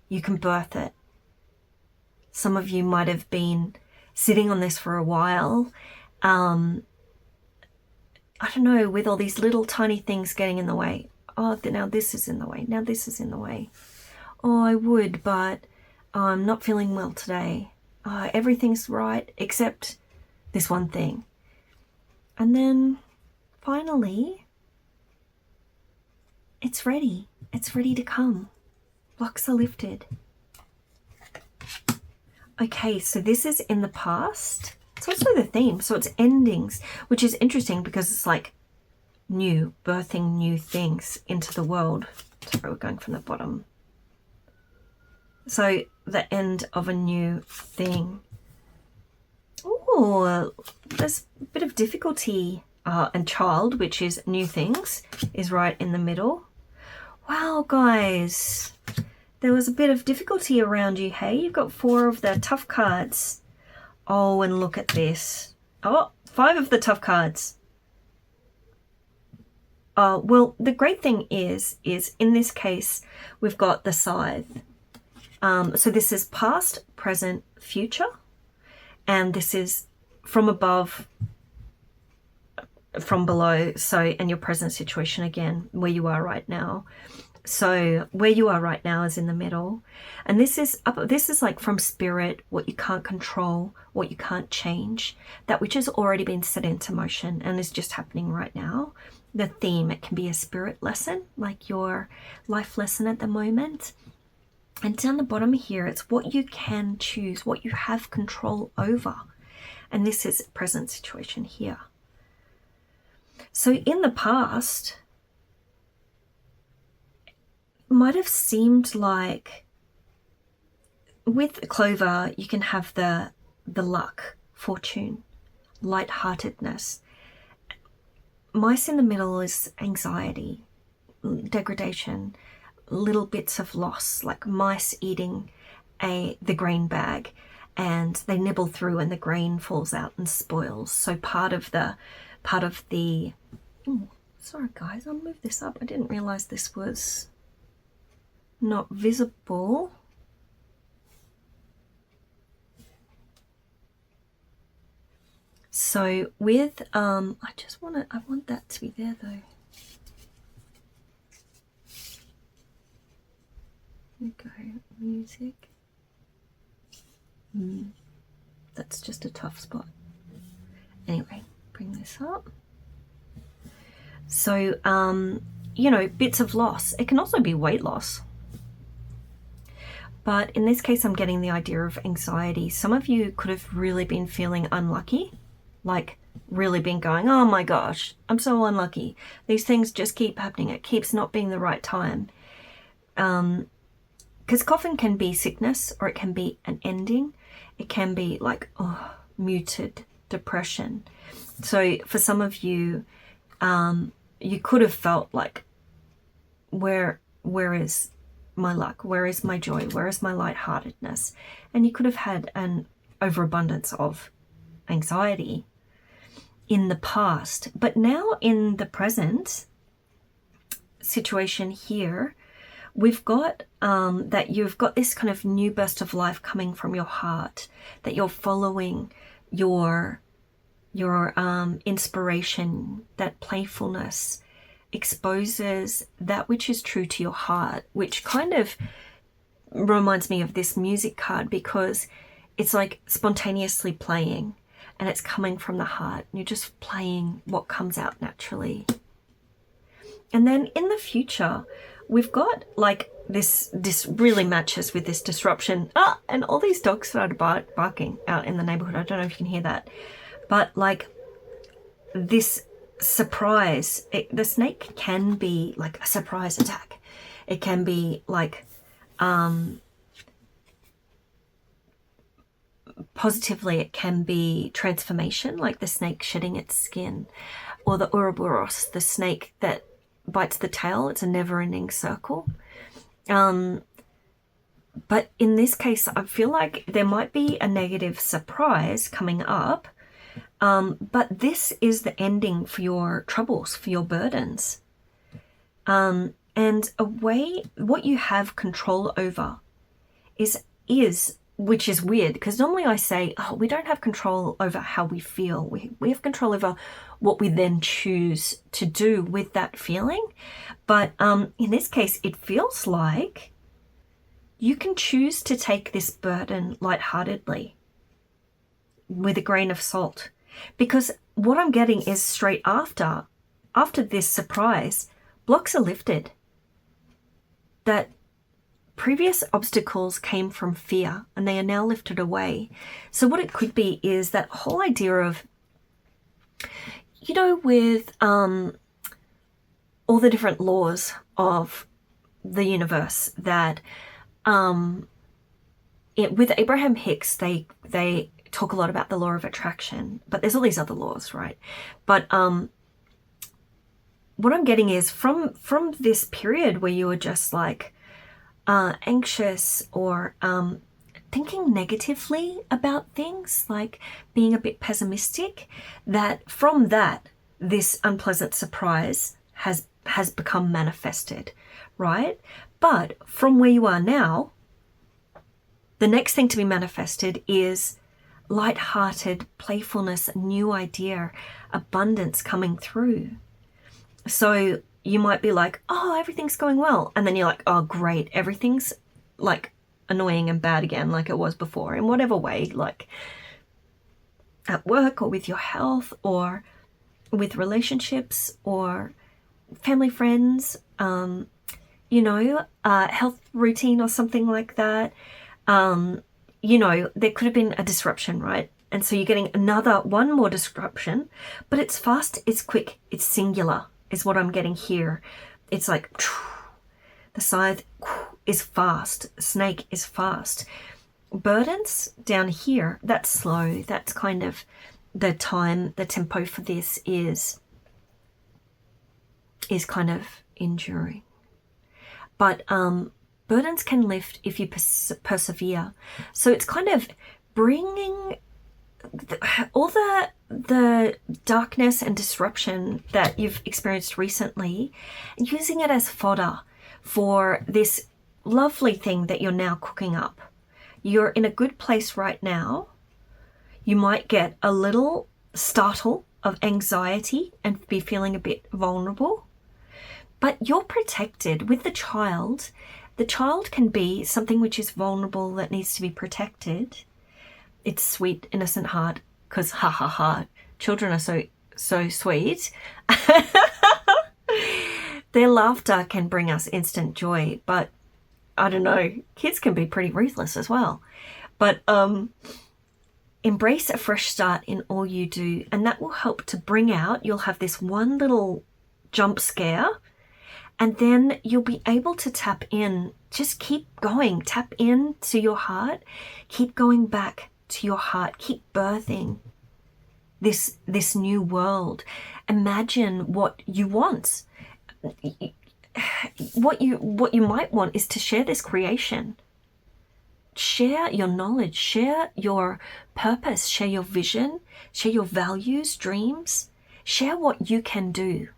you can birth it. Some of you might have been sitting on this for a while. I don't know, with all these little tiny things getting in the way. Oh, now this is in the way. Now this is in the way. Oh, I would, but I'm not feeling well today. Everything's right except this one thing. And then finally, it's ready. It's ready to come. Blocks are lifted. Okay, so this is in the past. It's also the theme, so it's endings, which is interesting because it's like new, birthing new things into the world. Sorry, we're going from the bottom. So the end of a new thing. Oh, there's a bit of difficulty. And child, which is new things, is right in the middle. Wow, guys. There was a bit of difficulty around you, hey? You've got 4 of the tough cards. Oh, and look at this. Oh, 5 of the tough cards. Well, the great thing is in this case, we've got the scythe. So this is past, present, future. And this is from above, from below. So, and your present situation again, where you are right now. So where you are right now is in the middle. And this is like from spirit, what you can't control, what you can't change, that which has already been set into motion and is just happening right now. The theme, it can be a spirit lesson, like your life lesson at the moment. And down the bottom here, it's what you can choose, what you have control over. And this is present situation here. So in the past, might have seemed like with Clover, you can have the luck, fortune, lightheartedness. Mice in the middle is anxiety, degradation, little bits of loss, like mice eating the grain bag, and they nibble through and the grain falls out and spoils. So part of the oh, sorry guys, I'll move this up. I didn't realize this was not visible. So with I want that to be there though. Here we go, music. That's just a tough spot. Anyway, bring this up. So you know, bits of loss. It can also be weight loss. But in this case, I'm getting the idea of anxiety. Some of you could have really been feeling unlucky, like really been going, oh my gosh, I'm so unlucky. These things just keep happening. It keeps not being the right time. Because coffin can be sickness, or it can be an ending. It can be like, oh, muted depression. So for some of you, you could have felt like, where is my luck? Where is my joy? Where is my lightheartedness? And you could have had an overabundance of anxiety in the past. But now in the present situation here, we've got that you've got this kind of new burst of life coming from your heart, that you're following your inspiration, that playfulness exposes that which is true to your heart, which kind of reminds me of this music card, because it's like spontaneously playing and it's coming from the heart. You're just playing what comes out naturally. And then in the future, we've got like this really matches with this disruption. And all these dogs started barking out in the neighborhood. I don't know if you can hear that, but like this surprise, the snake can be like a surprise attack. It can be like positively, it can be transformation, like the snake shedding its skin, or the Ouroboros, the snake that bites the tail. It's a never-ending circle. But in this case, I feel like there might be a negative surprise coming up. But this is the ending for your troubles, for your burdens. And what you have control over is, which is weird, because normally I say, oh, we don't have control over how we feel. We have control over what we then choose to do with that feeling. But in this case, it feels like you can choose to take this burden lightheartedly with a grain of salt. Because what I'm getting is straight after this surprise, blocks are lifted. That previous obstacles came from fear and they are now lifted away. So what it could be is that whole idea of, you know, with all the different laws of the universe that with Abraham Hicks, they talk a lot about the law of attraction, but there's all these other laws, right? But what I'm getting is from this period where you were just like anxious or thinking negatively about things, like being a bit pessimistic, that from that this unpleasant surprise has become manifested, right? But from where you are now, the next thing to be manifested is light-hearted playfulness, a new idea, abundance coming through. So you might be like, oh, everything's going well. And then you're like, oh, great. Everything's like annoying and bad again, like it was before, in whatever way, like at work or with your health or with relationships or family, friends, health routine or something like that. There could have been a disruption, right? And so you're getting one more disruption, but it's fast, it's quick, it's singular is what I'm getting here. It's like the scythe is fast, snake is fast. Burdens down here, that's slow. That's kind of the tempo for this is kind of enduring. But burdens can lift if you persevere. So it's kind of bringing all the darkness and disruption that you've experienced recently and using it as fodder for this lovely thing that you're now cooking up. You're in a good place right now. You might get a little startle of anxiety and be feeling a bit vulnerable, but you're protected with the child. The child can be something which is vulnerable that needs to be protected. It's sweet, innocent heart, because ha ha ha, children are so sweet. Their laughter can bring us instant joy, but I don't know, kids can be pretty ruthless as well. But embrace a fresh start in all you do, and that will help to bring out, you'll have this one little jump scare, and then you'll be able to tap in. Just keep going, tap in to your heart, keep going back to your heart, keep birthing this new world. Imagine what you want. What you might want is to share this creation. Share your knowledge, share your purpose, share your vision, share your values, dreams. Share what you can do.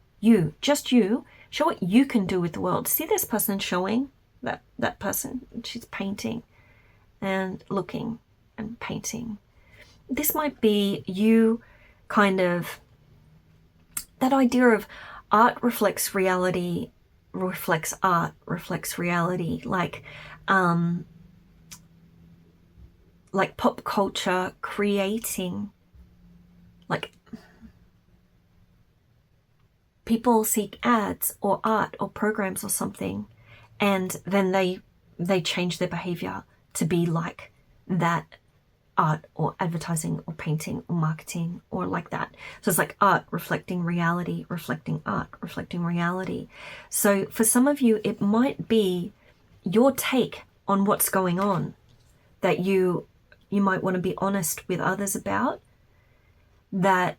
Just you. Show what you can do with the world. See this person showing? That person, she's painting and looking and painting. This might be you kind of, that idea of art reflects reality, reflects art, reflects reality, like pop culture creating, like people seek ads or art or programs or something, and then they change their behavior to be like that art or advertising or painting or marketing or like that. So it's like art reflecting reality, reflecting art, reflecting reality. So for some of you, it might be your take on what's going on that you might want to be honest with others about. That,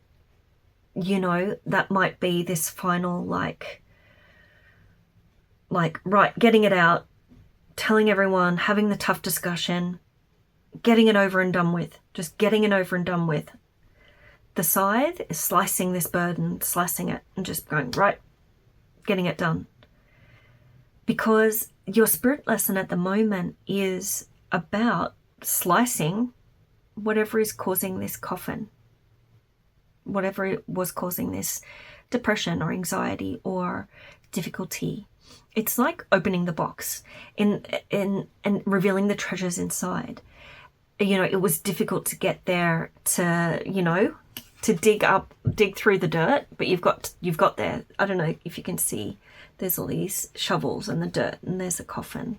you know, that might be this final like right, getting it out, telling everyone, having the tough discussion, getting it over and done with, just getting it over and done with. The scythe is slicing this burden, slicing it and just going, right, getting it done. Because your spirit lesson at the moment is about slicing whatever is causing this coffin, whatever it was causing this depression or anxiety or difficulty. It's like opening the box and revealing the treasures inside. You know, it was difficult to get there to, you know, to dig through the dirt, but you've got there. I don't know if you can see, there's all these shovels and the dirt, and there's a coffin.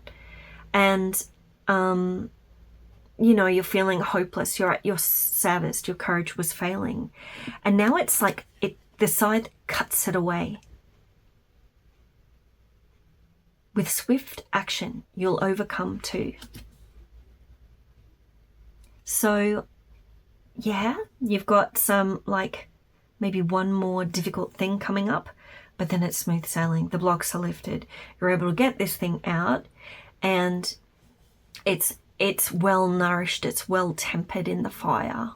And, you know, you're feeling hopeless. You're at your saddest. Your courage was failing. And now it's like the scythe cuts it away. With swift action, you'll overcome too. So, yeah, you've got some, like, maybe one more difficult thing coming up, but then it's smooth sailing. The blocks are lifted. You're able to get this thing out, and it's well nourished. It's well tempered in the fire.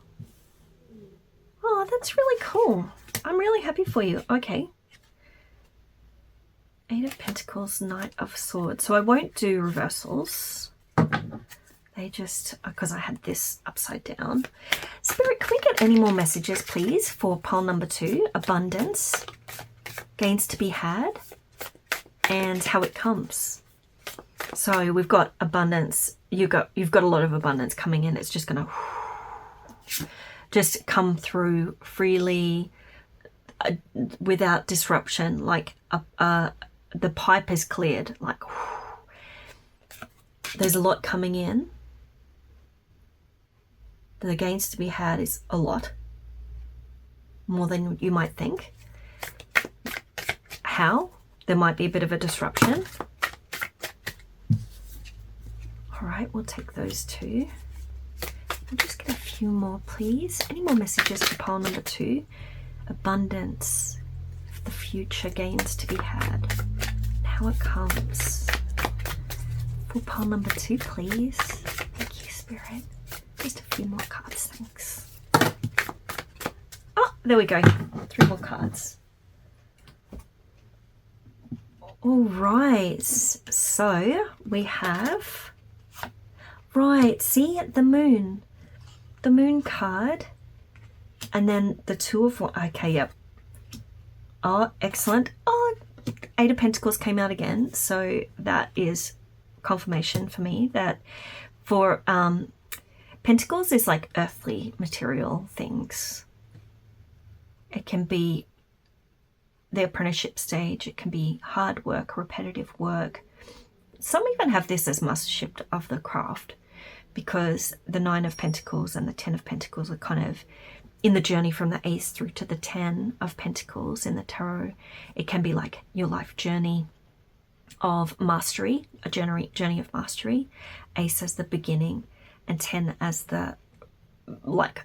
Oh, that's really cool. I'm really happy for you. Okay. 8 of Pentacles, Knight of Swords. So I won't do reversals. They just, because I had this upside down. Spirit, can we get any more messages, please, for pile number 2? Abundance, gains to be had, and how it comes. So we've got abundance. You've got a lot of abundance coming in. It's just going to just come through freely, without disruption. Like the pipe is cleared. Like there's a lot coming in. The gains to be had is a lot. More than you might think. How? There might be a bit of a disruption. All right, we'll take those two. I'll just get a few more, please. Any more messages for pile number 2? Abundance, the future gains to be had, how it comes. For pile number 2, please. Thank you, Spirit. Just a few more cards, thanks. Oh, there we go. 3 more cards. All right, so we have, right, see the moon card, and then the 2 of one. Okay, yep. Oh, excellent. Oh, 8 of Pentacles came out again, so that is confirmation for me that for Pentacles is like earthly material things. It can be the apprenticeship stage, it can be hard work, repetitive work. Some even have this as mastership of the craft, because the 9 of Pentacles and the 10 of Pentacles are kind of in the journey from the Ace through to the 10 of Pentacles in the tarot. It can be like your life journey of mastery, a journey of mastery. Ace as the beginning and 10 as the, like,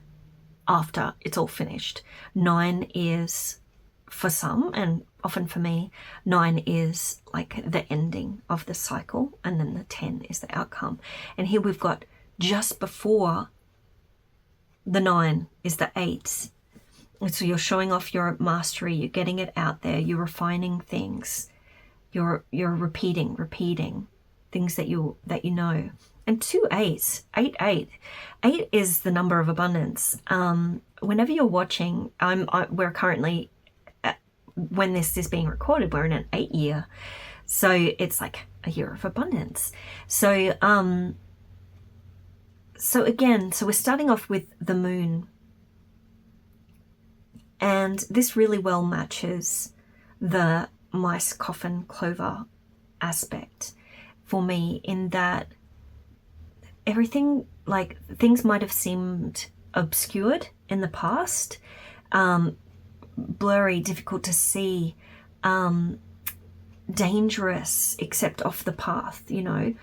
after it's all finished. 9 is, for some, and often for me, 9 is like the ending of the cycle, and then the 10 is the outcome. And here we've got just before the 9 is the 8. And so you're showing off your mastery, you're getting it out there, you're refining things, you're repeating things that you know. And 2 8s, 8 8. 8 is the number of abundance. Whenever you're watching, we're currently, when this is being recorded, we're in an 8 year. So it's like a year of abundance. So again, we're starting off with the moon. And this really well matches the mice, coffin, clover aspect for me, in that everything, like, things might have seemed obscured in the past, blurry, difficult to see, dangerous, except off the path, you know.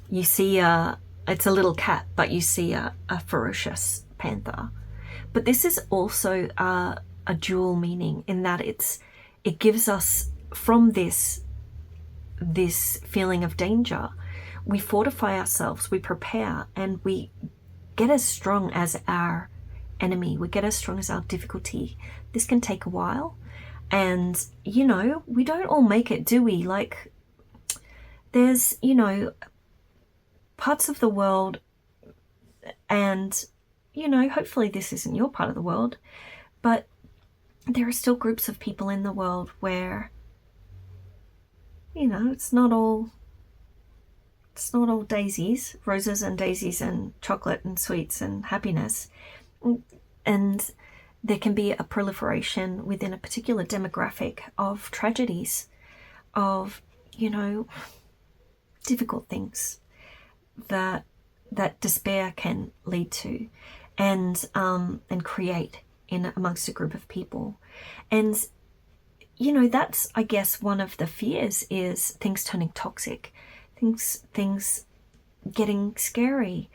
You see it's a little cat, but you see a ferocious panther. But this is also a dual meaning, in that it gives us, from this feeling of danger, we fortify ourselves, we prepare, and we get as strong as our enemy, we get as strong as our difficulty. This can take a while, and, you know, we don't all make it, do we? Like, there's, you know, parts of the world, and, you know, hopefully this isn't your part of the world, but there are still groups of people in the world where, you know, it's not all daisies, roses and daisies and chocolate and sweets and happiness. And there can be a proliferation within a particular demographic of tragedies, of, you know, difficult things that despair can lead to, and create in amongst a group of people. And, you know, that's, I guess, one of the fears, is things turning toxic, things getting scary.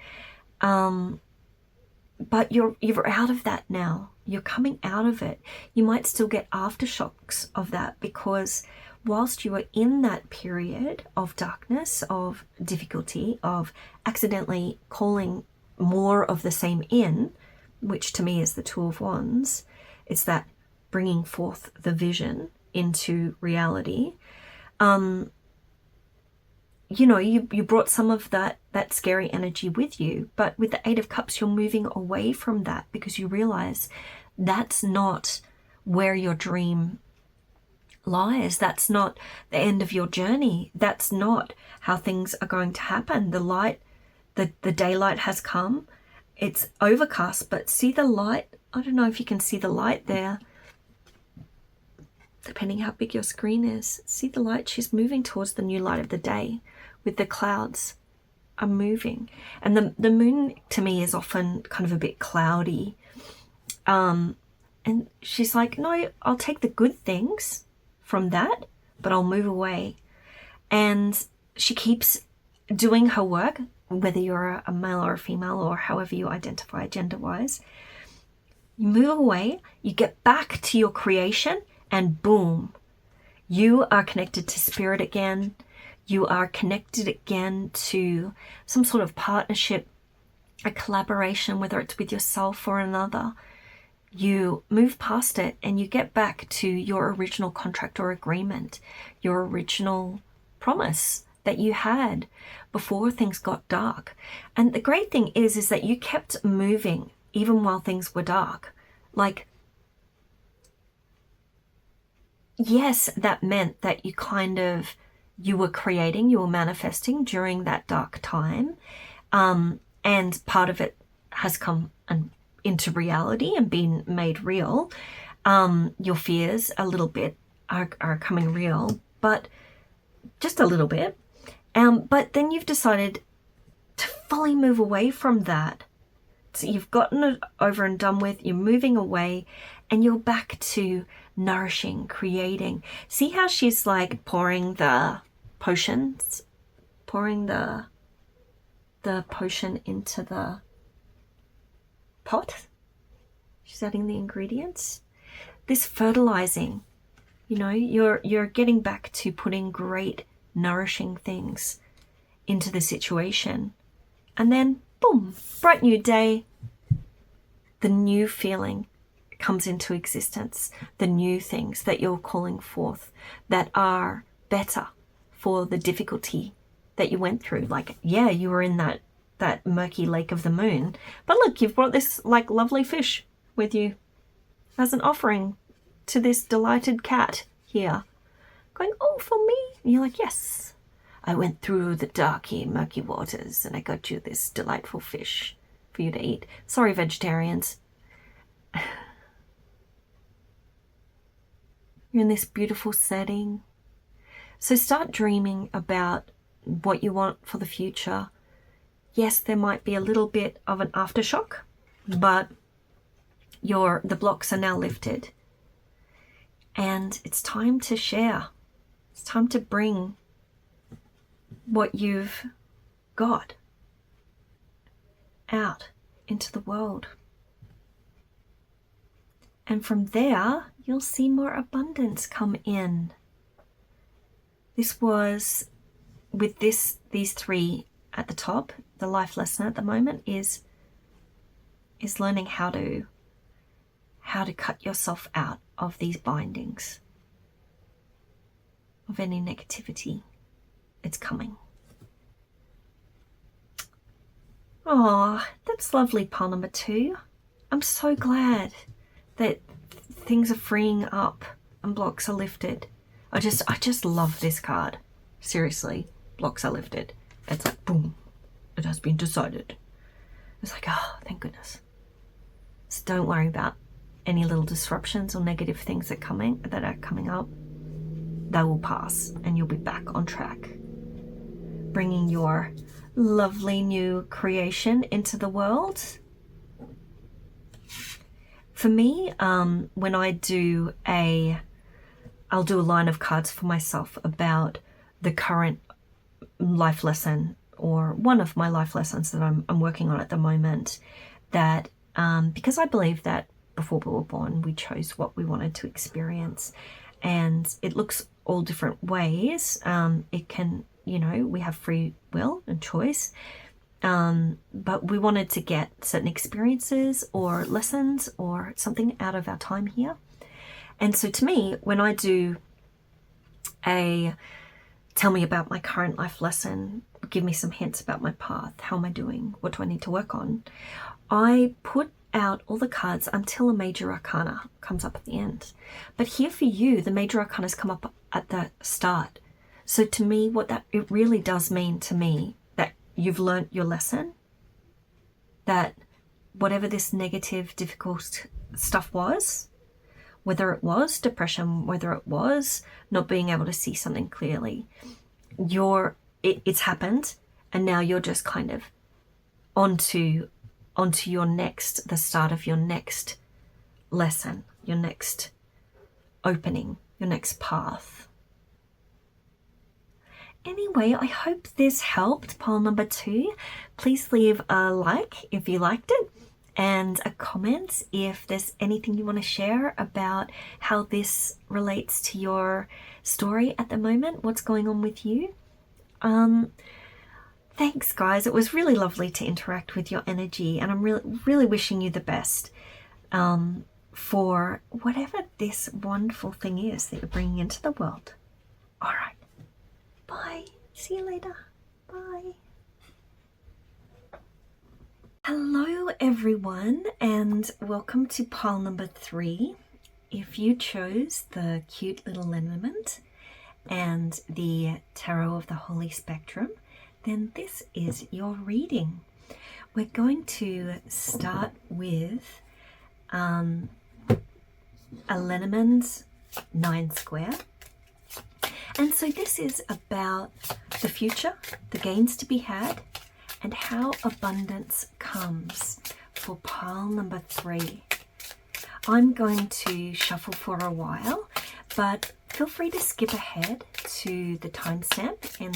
But you're out of that now. You're coming out of it. You might still get aftershocks of that, because whilst you are in that period of darkness, of difficulty, of accidentally calling more of the same in, which to me is the 2 of Wands, it's that bringing forth the vision into reality. You know, you brought some of that scary energy with you, but with the 8 of Cups, you're moving away from that, because you realize that's not where your dream lies. That's not the end of your journey. That's not how things are going to happen. The light, the daylight has come. It's overcast, but see the light? I don't know if you can see the light there, depending how big your screen is. See the light? She's moving towards the new light of the day, with the clouds are moving. And the moon to me is often kind of a bit cloudy. And she's like, no, I'll take the good things from that, but I'll move away. And she keeps doing her work, whether you're a male or a female or however you identify gender-wise. You move away, you get back to your creation, and boom, you are connected to spirit again. You are connected again to some sort of partnership, a collaboration, whether it's with yourself or another. You move past it and you get back to your original contract or agreement, your original promise that you had before things got dark. And the great thing is that you kept moving even while things were dark. Like, yes, that meant that you were creating, you were manifesting during that dark time. And part of it has come into reality and been made real. Your fears a little bit are coming real, but just a little bit. But then you've decided to fully move away from that. So you've gotten it over and done with, you're moving away, and you're back to nourishing, creating. See how she's like pouring the potions, pouring the potion into the pot? She's adding the ingredients. This fertilizing, you're getting back to putting great nourishing things into the situation. And then boom, bright new day. The new feeling comes into existence. The new things that you're calling forth that are better for the difficulty that you went through. Like, yeah, you were in that murky lake of the moon, but look, you've brought this like lovely fish with you as an offering to this delighted cat here, going, oh, for me. And you're like, yes, I went through the darky, murky waters and I got you this delightful fish for you to eat. Sorry, vegetarians. You're in this beautiful setting. So start dreaming about what you want for the future. Yes, there might be a little bit of an aftershock, but the blocks are now lifted. And it's time to share. It's time to bring what you've got out into the world. And from there, you'll see more abundance come in. This was with these three at the top. The life lesson at the moment is learning how to cut yourself out of these bindings, of any negativity. It's coming. Oh, that's lovely, pile number 2. I'm so glad that things are freeing up and blocks are lifted. I just love this card. Seriously, blocks are lifted. It's like, boom, it has been decided. It's like, oh, thank goodness. So don't worry about any little disruptions or negative things that are coming up. They will pass and you'll be back on track, bringing your lovely new creation into the world. For me, when I'll do a line of cards for myself about the current life lesson, or one of my life lessons that I'm working on at the moment, that because I believe that before we were born, we chose what we wanted to experience, and it looks all different ways. It can, we have free will and choice, but we wanted to get certain experiences or lessons or something out of our time here. And so to me, when I do tell me about my current life lesson, give me some hints about my path, how am I doing, what do I need to work on, I put out all the cards until a major arcana comes up at the end. But here for you, the major arcanas come up at the start. So to me, it really does mean to me that you've learnt your lesson, that whatever this negative, difficult stuff was, whether it was depression, whether it was not being able to see something clearly, it's happened, and now you're just kind of onto your next, the start of your next lesson, your next opening, your next path. Anyway, I hope this helped pile number 2. Please leave a like if you liked it, and a comment if there's anything you want to share about how this relates to your story at the moment, what's going on with you. Thanks guys, it was really lovely to interact with your energy, and I'm really wishing you the best for whatever this wonderful thing is that you're bringing into the world. All right, bye, see you later, bye. Hello everyone, and welcome to pile number 3. If you chose the cute little Lenormand and the Tarot of the Holy Spectrum, then this is your reading. We're going to start with a Lenormand 9 square. And so this is about the future, the gains to be had, and how abundance comes for pile number 3. I'm going to shuffle for a while, but feel free to skip ahead to the timestamp in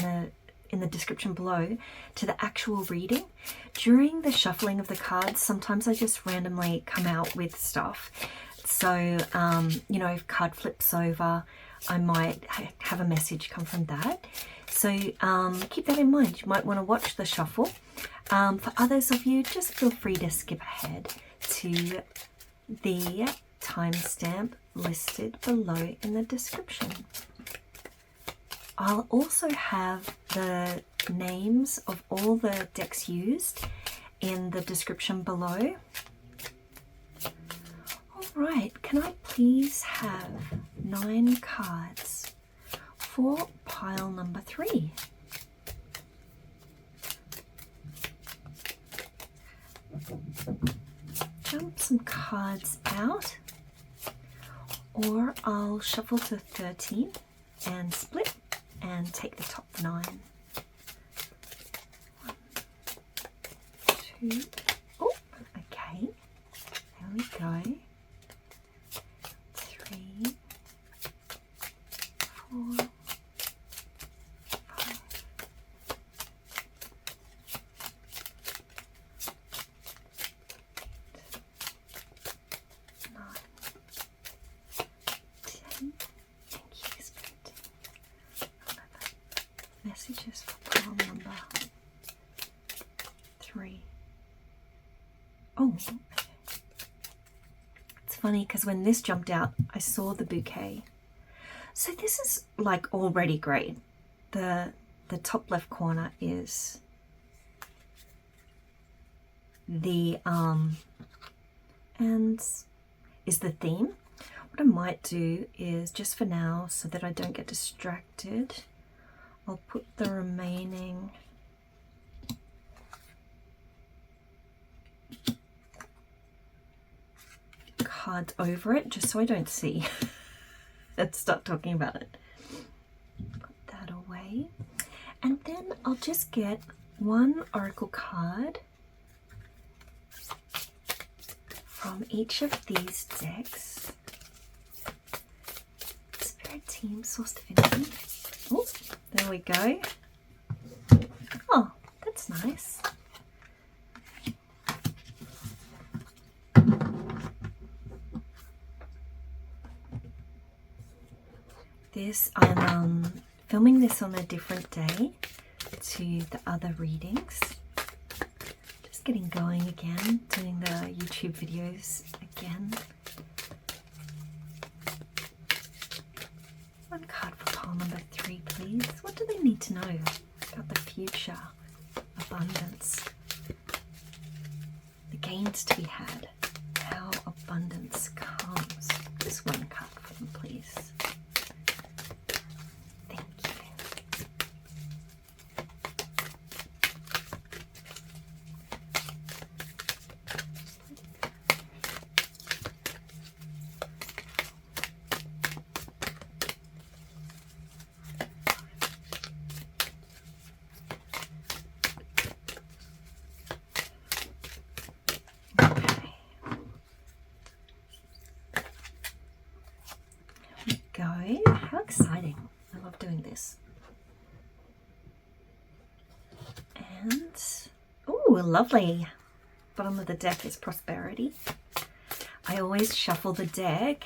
the description below to the actual reading. During the shuffling of the cards, sometimes I just randomly come out with stuff. So, you know, if card flips over, I might have a message come from that. So keep that in mind. You might want to watch the shuffle. For others of you, just feel free to skip ahead to the timestamp listed below in the description. I'll also have the names of all the decks used in the description below. Alright, can I please have 9 cards for pile number 3? Jump some cards out, or I'll shuffle to 13 and split and take the top 9. 1, 2, oh, okay, there we go. 3, 4, 5, 9, 10. Thank you, Spirit. 11. Messages for pile number 3. Oh, okay. It's funny because when this jumped out, I saw the bouquet. So this is like already great. The top left corner is the and is the theme. What I might do is, just for now, so that I don't get distracted, I'll put the remaining cards over it, just so I don't see. Let's start talking about it. Put that away. And then I'll just get one oracle card from each of these decks. Spirit Team, Source Divinity. Oh, there we go. Oh, that's nice. This, I'm filming this on a different day to the other readings. Just getting going again, doing the YouTube videos again. One card for pile number 3, please. What do they need to know about the future, abundance, the gains to be had, how abundance comes? Just one card for them, please. go. How exciting. I love doing this. And, oh, lovely. Bottom of the deck is prosperity. I always shuffle the deck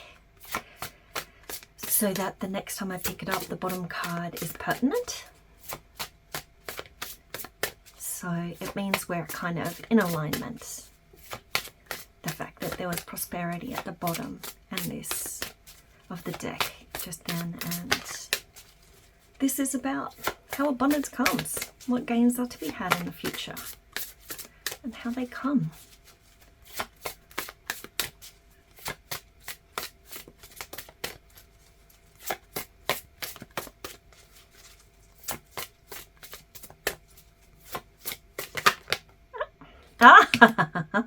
so that the next time I pick it up, the bottom card is pertinent. So it means we're kind of in alignment. The fact that there was prosperity at the bottom and this of the deck just then, and this is about how abundance comes, what gains are to be had in the future, and how they come. Ah,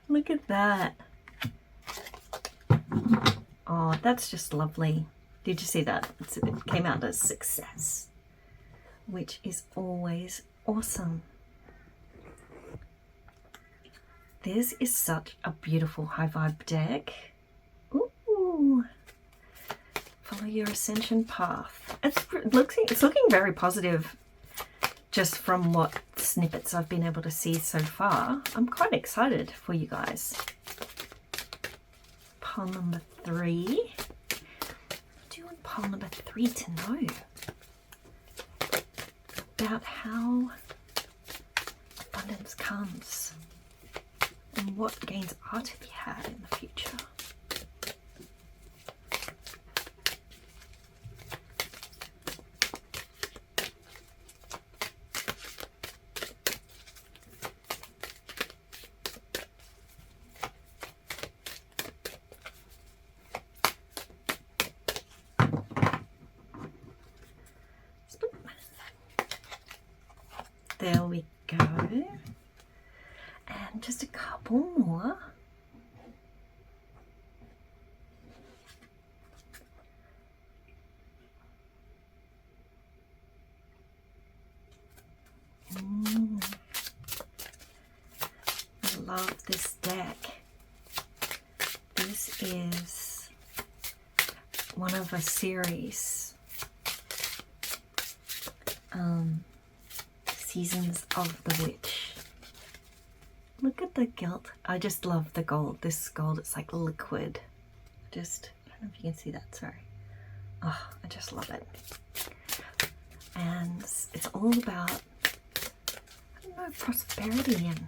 look at that. Oh, that's just lovely. Did you see that? It came out as success, which is always awesome. This is such a beautiful high vibe deck. Ooh. Follow your ascension path. It's looking very positive just from what snippets I've been able to see so far. I'm quite excited for you guys. Pile number 3. What do you want pile number 3 to know? About how abundance comes and what gains are to be had in the future. There we go. And just a couple more. I love this deck. This is one of a series. Seasons of the Witch. Look at the gilt. I just love the gold. This gold, it's like liquid. I don't know if you can see that, sorry. Oh, I just love it. And it's all about, I don't know, prosperity and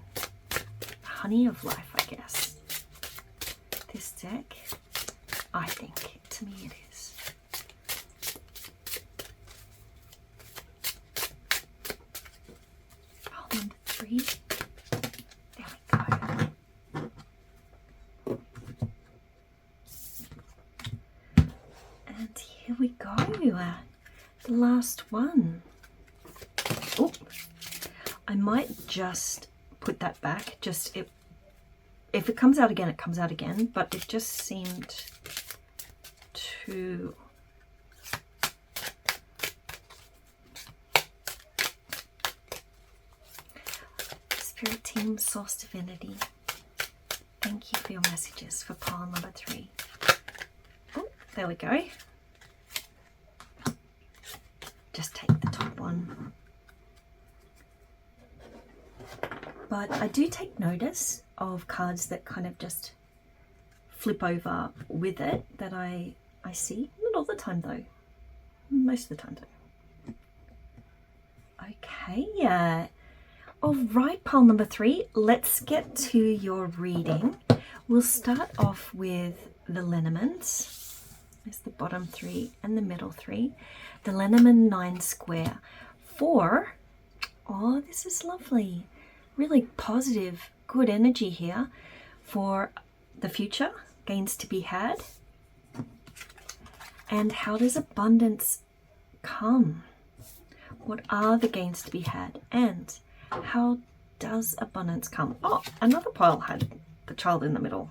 honey of life, I guess. This deck, I think, to me it is. Number 3. There we go. And here we go. The last one. Oh, I might just put that back. Just if it comes out again, it comes out again. But it just seemed to. Spirit Team, Source Divinity, thank you for your messages for pile number 3. Oh, there we go. Just take the top one. But I do take notice of cards that kind of just flip over with it that I see. Not all the time though. Most of the time though. Okay, all right, pile number 3, let's get to your reading. We'll start off with the Lenormand. There's the bottom 3 and the middle 3. The Lenormand 9 square. 4. Oh, this is lovely. Really positive, good energy here for the future, gains to be had. And how does abundance come? What are the gains to be had? And how does abundance come? Oh, another pile had the child in the middle.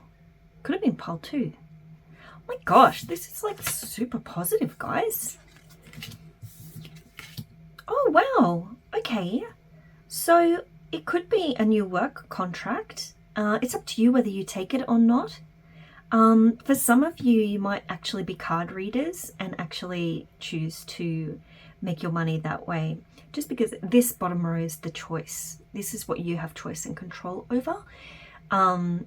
Could have been pile 2. Oh my gosh, this is like super positive, guys. Oh, wow. Okay. So it could be a new work contract. It's up to you whether you take it or not. For some of you, you might actually be card readers and actually choose to make your money that way, just because this bottom row is the choice. This is what you have choice and control over.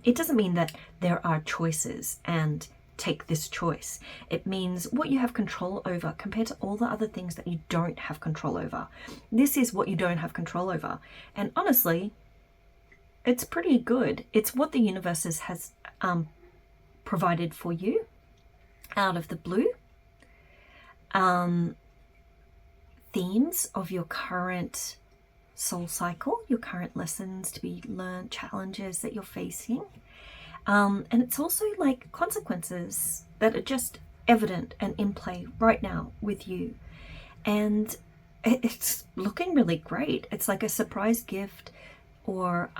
It doesn't mean that there are choices and take this choice. It means what you have control over compared to all the other things that you don't have control over. This is what you don't have control over. And honestly, it's pretty good. It's what the universe has provided for you out of the blue. Themes of your current soul cycle, your current lessons to be learned, challenges that you're facing. And it's also like consequences that are just evident and in play right now with you. And it's looking really great. It's like a surprise gift, or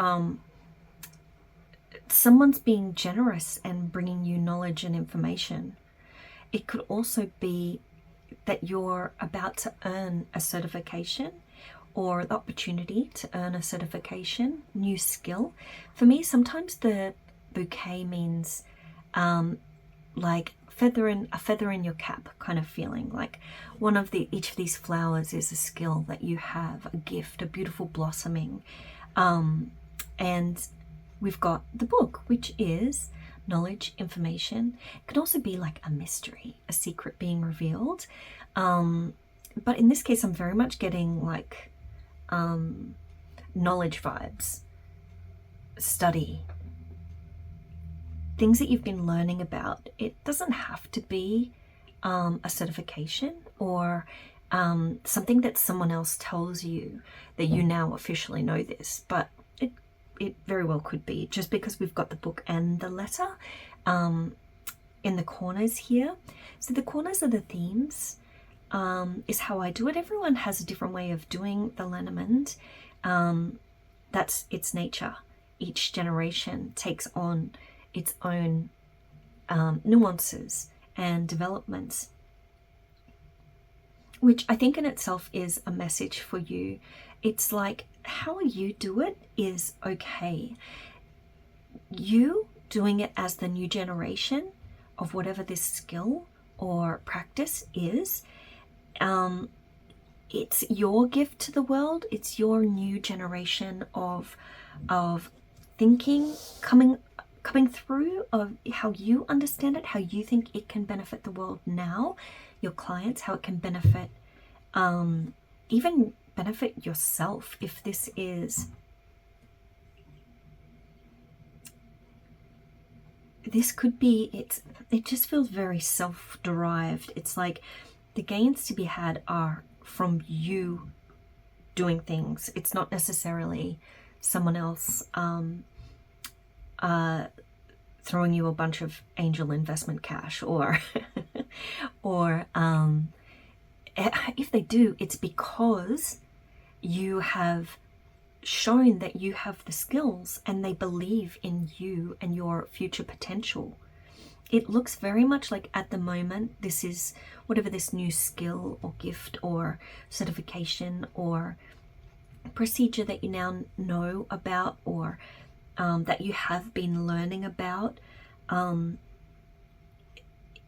someone's being generous and bringing you knowledge and information. It could also be that you're about to earn a certification, or the opportunity to earn a certification, new skill. For me, sometimes the bouquet means like a feather in your cap kind of feeling. Like each of these flowers is a skill that you have, a gift, a beautiful blossoming. And we've got the book, which is knowledge, information. It could also be like a mystery, a secret being revealed. But in this case, I'm very much getting like knowledge vibes, study, things that you've been learning about. It doesn't have to be a certification or something that someone else tells you that you now officially know this, but it very well could be, just because we've got the book and the letter in the corners here. So the corners are the themes, is how I do it. Everyone has a different way of doing the Lenormand. That's its nature. Each generation takes on its own nuances and developments, which I think in itself is a message for you. It's like, how you do it is okay. You doing it as the new generation of whatever this skill or practice is, it's your gift to the world. It's your new generation of thinking coming through, of how you understand it, how you think it can benefit the world now, your clients, how it can benefit, even benefit yourself. If this is, this could be, it just feels very self-derived. It's like the gains to be had are from you doing things. It's not necessarily someone else throwing you a bunch of angel investment cash, or or if they do, it's because you have shown that you have the skills and they believe in you and your future potential. It looks very much like at the moment, this is whatever this new skill or gift or certification or procedure that you now know about, or that you have been learning about.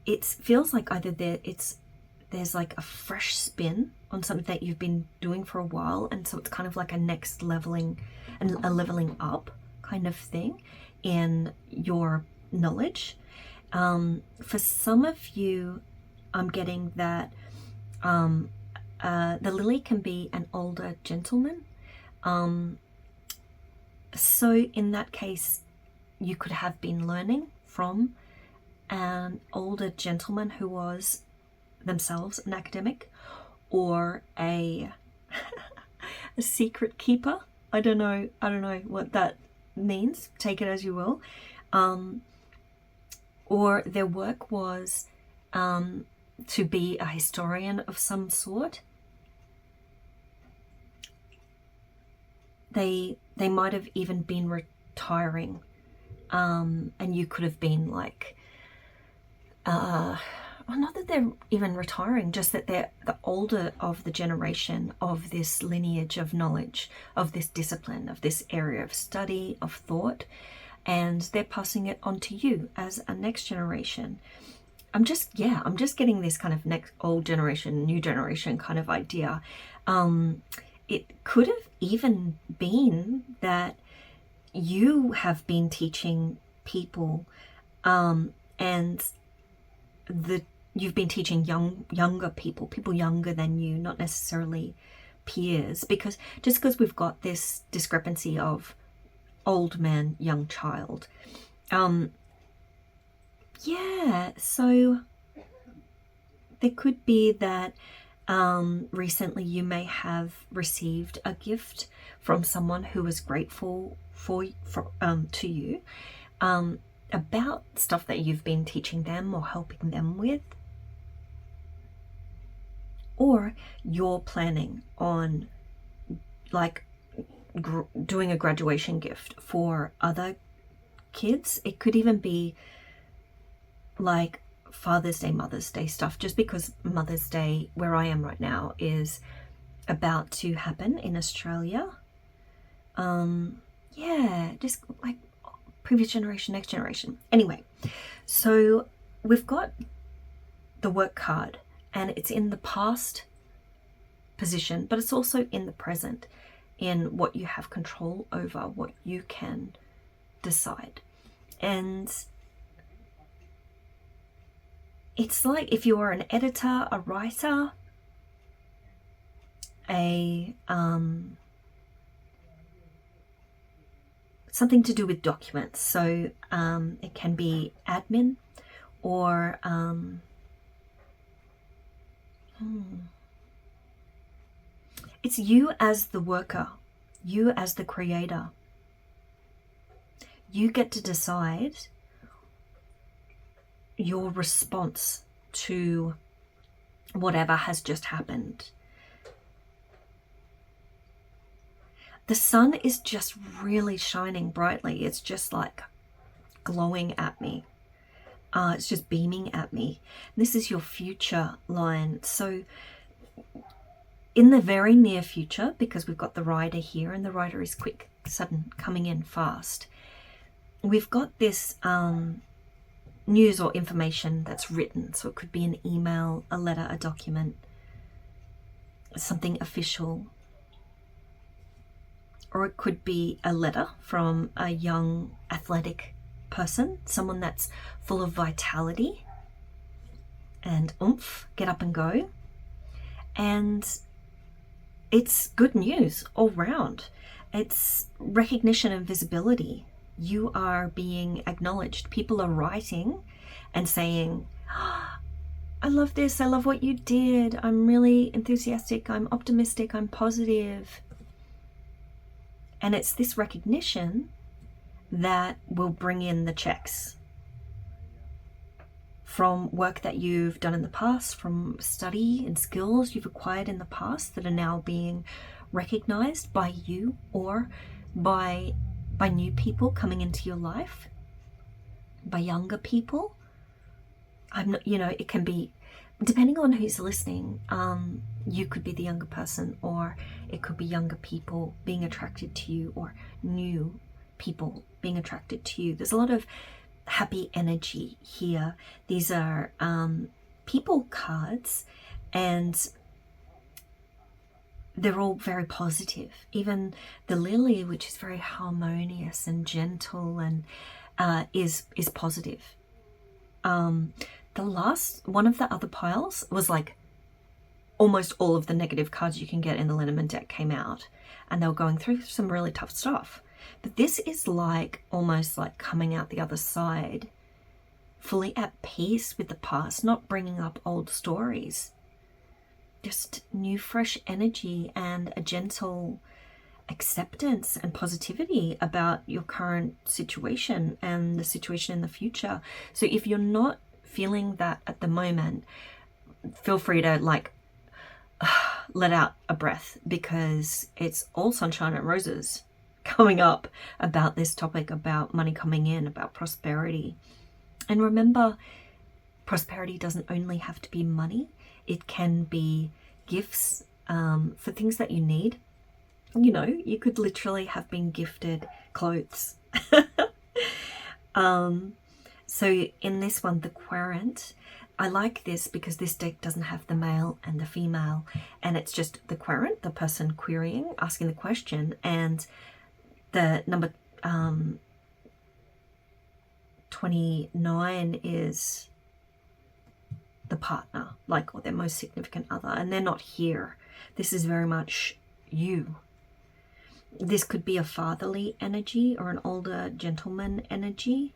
It feels like either there's like a fresh spin on something that you've been doing for a while, and so it's kind of like a next leveling and a leveling up kind of thing in your knowledge. For some of you, I'm getting that the lily can be an older gentleman. So in that case, you could have been learning from an older gentleman who was themselves an academic, or a secret keeper. I don't know what that means. Take it as you will. Or their work was to be a historian of some sort. They might have even been retiring, and you could have been like, well, not that they're even retiring, just that they're the older of the generation of this lineage of knowledge, of this discipline, of this area of study, of thought. and they're passing it on to you as a next generation. I'm just getting this kind of next old generation, new generation kind of idea. It could have even been that you have been teaching people, and you've been teaching younger people younger than you, not necessarily peers, because we've got this discrepancy of old man, young child. So there could be that recently you may have received a gift from someone who was grateful to you about stuff that you've been teaching them or helping them with. Or you're planning on like doing a graduation gift for other kids. It could even be like Father's Day, Mother's Day stuff, just because Mother's Day, where I am right now, is about to happen in Australia. Just like previous generation, next generation. Anyway, so we've got the work card, and it's in the past position, but it's also in the present, in what you have control over, what you can decide. And it's like if you are an editor, a writer, something to do with documents. So it can be admin, or it's you as the worker, you as the creator. You get to decide your response to whatever has just happened. The sun is just really shining brightly. It's just like glowing at me. It's just beaming at me. This is your future line. So in the very near future, because we've got the rider here, and the rider is quick, sudden, coming in fast, we've got this news or information that's written. So it could be an email, a letter, a document, something official. Or it could be a letter from a young athletic person, someone that's full of vitality and oomph, get up and go. And it's good news all round. It's recognition and visibility. You are being acknowledged. People are writing and saying, oh, I love this, I love what you did, I'm really enthusiastic, I'm optimistic, I'm positive. And it's this recognition that will bring in the checks from work that you've done in the past, from study and skills you've acquired in the past that are now being recognized by you or by new people coming into your life, by younger people. It can be, depending on who's listening, you could be the younger person, or it could be younger people being attracted to you, or new people being attracted to you. There's a lot of happy energy here. These are people cards, and they're all very positive. Even the lily, which is very harmonious and gentle, and is positive. The last one of the other piles was like almost all of the negative cards you can get in the Lenormand deck came out, and they were going through some really tough stuff. But this is like almost like coming out the other side, fully at peace with the past, not bringing up old stories. Just new, fresh energy and a gentle acceptance and positivity about your current situation and the situation in the future. So if you're not feeling that at the moment, feel free to let out a breath, because it's all sunshine and roses coming up about this topic, about money coming in, about prosperity. And remember, prosperity doesn't only have to be money. It can be gifts for things that you need. You could literally have been gifted clothes. So in this one, the querent, I like this because this deck doesn't have the male and the female, and it's just the querent, the person querying, asking the question, and the number 29 is the partner, like, or their most significant other, and they're not here. This is very much you. This could be a fatherly energy or an older gentleman energy.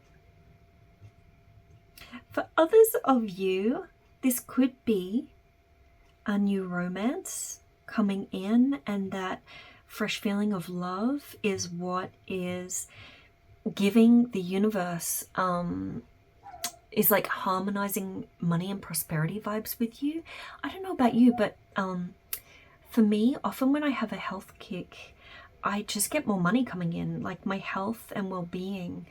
For others of you, this could be a new romance coming in, and that fresh feeling of love is what is giving the universe, is like harmonizing money and prosperity vibes with you. I don't know about you, but for me, often when I have a health kick, I just get more money coming in. Like, my health and well-being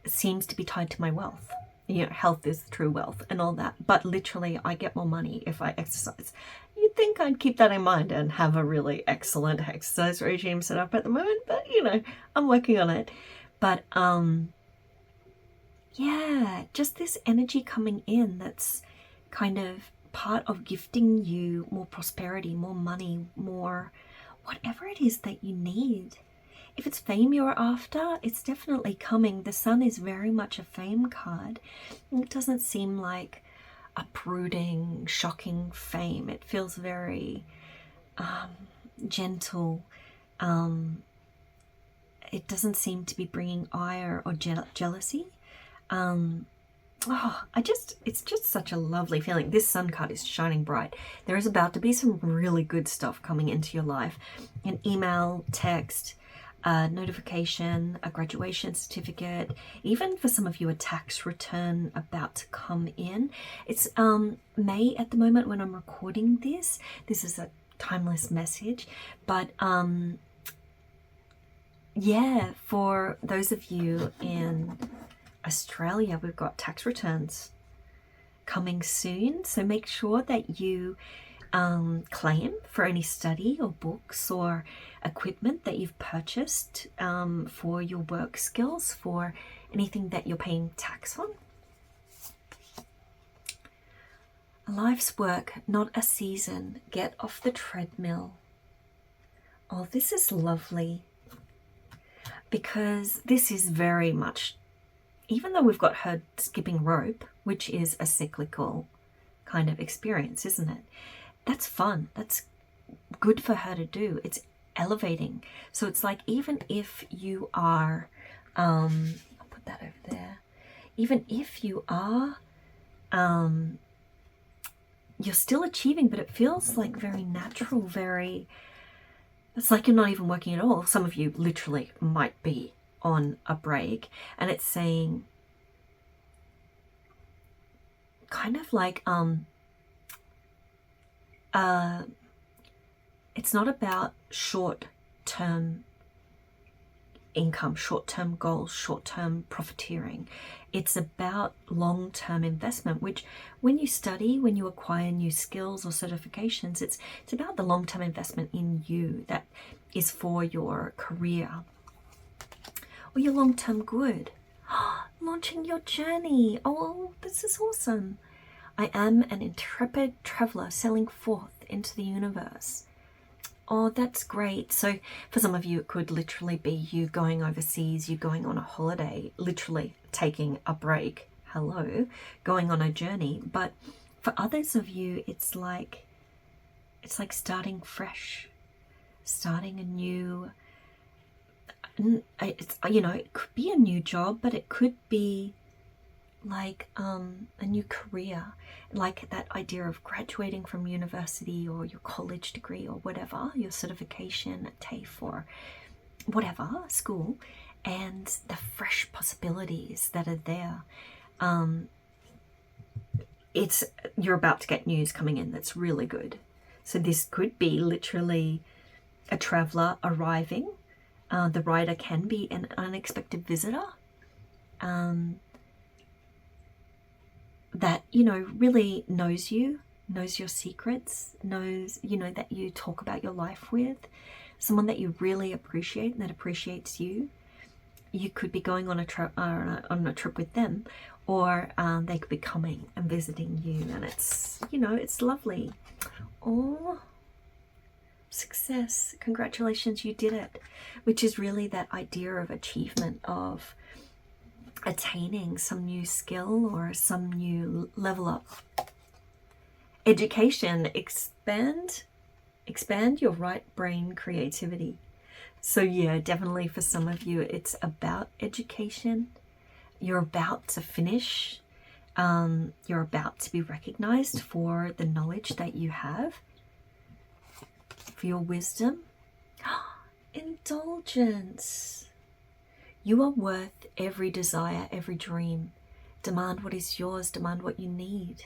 seems to be tied to my wealth. You know, health is true wealth and all that, but literally I get more money if I exercise. You'd think I'd keep that in mind and have a really excellent exercise regime set up at the moment, but you know, I'm working on it. But yeah, just this energy coming in that's kind of part of gifting you more prosperity, more money, more whatever it is that you need. If it's fame you're after, it's definitely coming. The Sun is very much a fame card. It doesn't seem like uprooting, shocking fame. It feels very gentle. It doesn't seem to be bringing ire or jealousy. It's just such a lovely feeling. This Sun card is shining bright. There is about to be some really good stuff coming into your life. An email, text, a notification, a graduation certificate, even for some of you a tax return about to come in. It's May at the moment when I'm recording this. This is a timeless message, but yeah, for those of you in Australia, we've got tax returns coming soon, so make sure that you claim for any study or books or equipment that you've purchased for your work skills, for anything that you're paying tax on. A life's work, not a season. Get off the treadmill. Oh, this is lovely, because this is very much, even though we've got her skipping rope, which is a cyclical kind of experience, isn't it? That's fun. That's good for her to do. It's elevating. So it's like, even if you are, I'll put that over there. Even if you are, you're still achieving, but it feels like very natural, very, it's like you're not even working at all. Some of you literally might be on a break, and it's saying kind of like it's not about short-term income, short-term goals, short-term profiteering. It's about long-term investment, which when you study, when you acquire new skills or certifications, it's about the long-term investment in you that is for your career or your long-term good. Launching your journey. Oh, this is awesome. I am an intrepid traveler sailing forth into the universe. Oh, that's great. So for some of you, it could literally be you going overseas, you going on a holiday, literally taking a break. Hello, going on a journey. But for others of you, it's like starting fresh, starting a new, it's, you know, it could be a new job, but it could be like a new career, like that idea of graduating from university or your college degree or whatever, your certification at TAFE or whatever school, and the fresh possibilities that are there. You're about to get news coming in that's really good. So this could be literally a traveler arriving. The rider can be an unexpected visitor. That, you know, really knows you, knows your secrets, knows, you know, that you talk about your life with, someone that you really appreciate and that appreciates you. you could be going on a trip with them, or they could be coming and visiting you, and it's, you know, it's lovely. Oh, success, congratulations, you did it. Which is really that idea of achievement, of attaining some new skill or some new level up. Education, expand your right brain creativity. So yeah, definitely for some of you, it's about education. You're about to finish. You're about to be recognized for the knowledge that you have, for your wisdom. Indulgence. You are worth every desire, every dream. Demand what is yours. Demand what you need.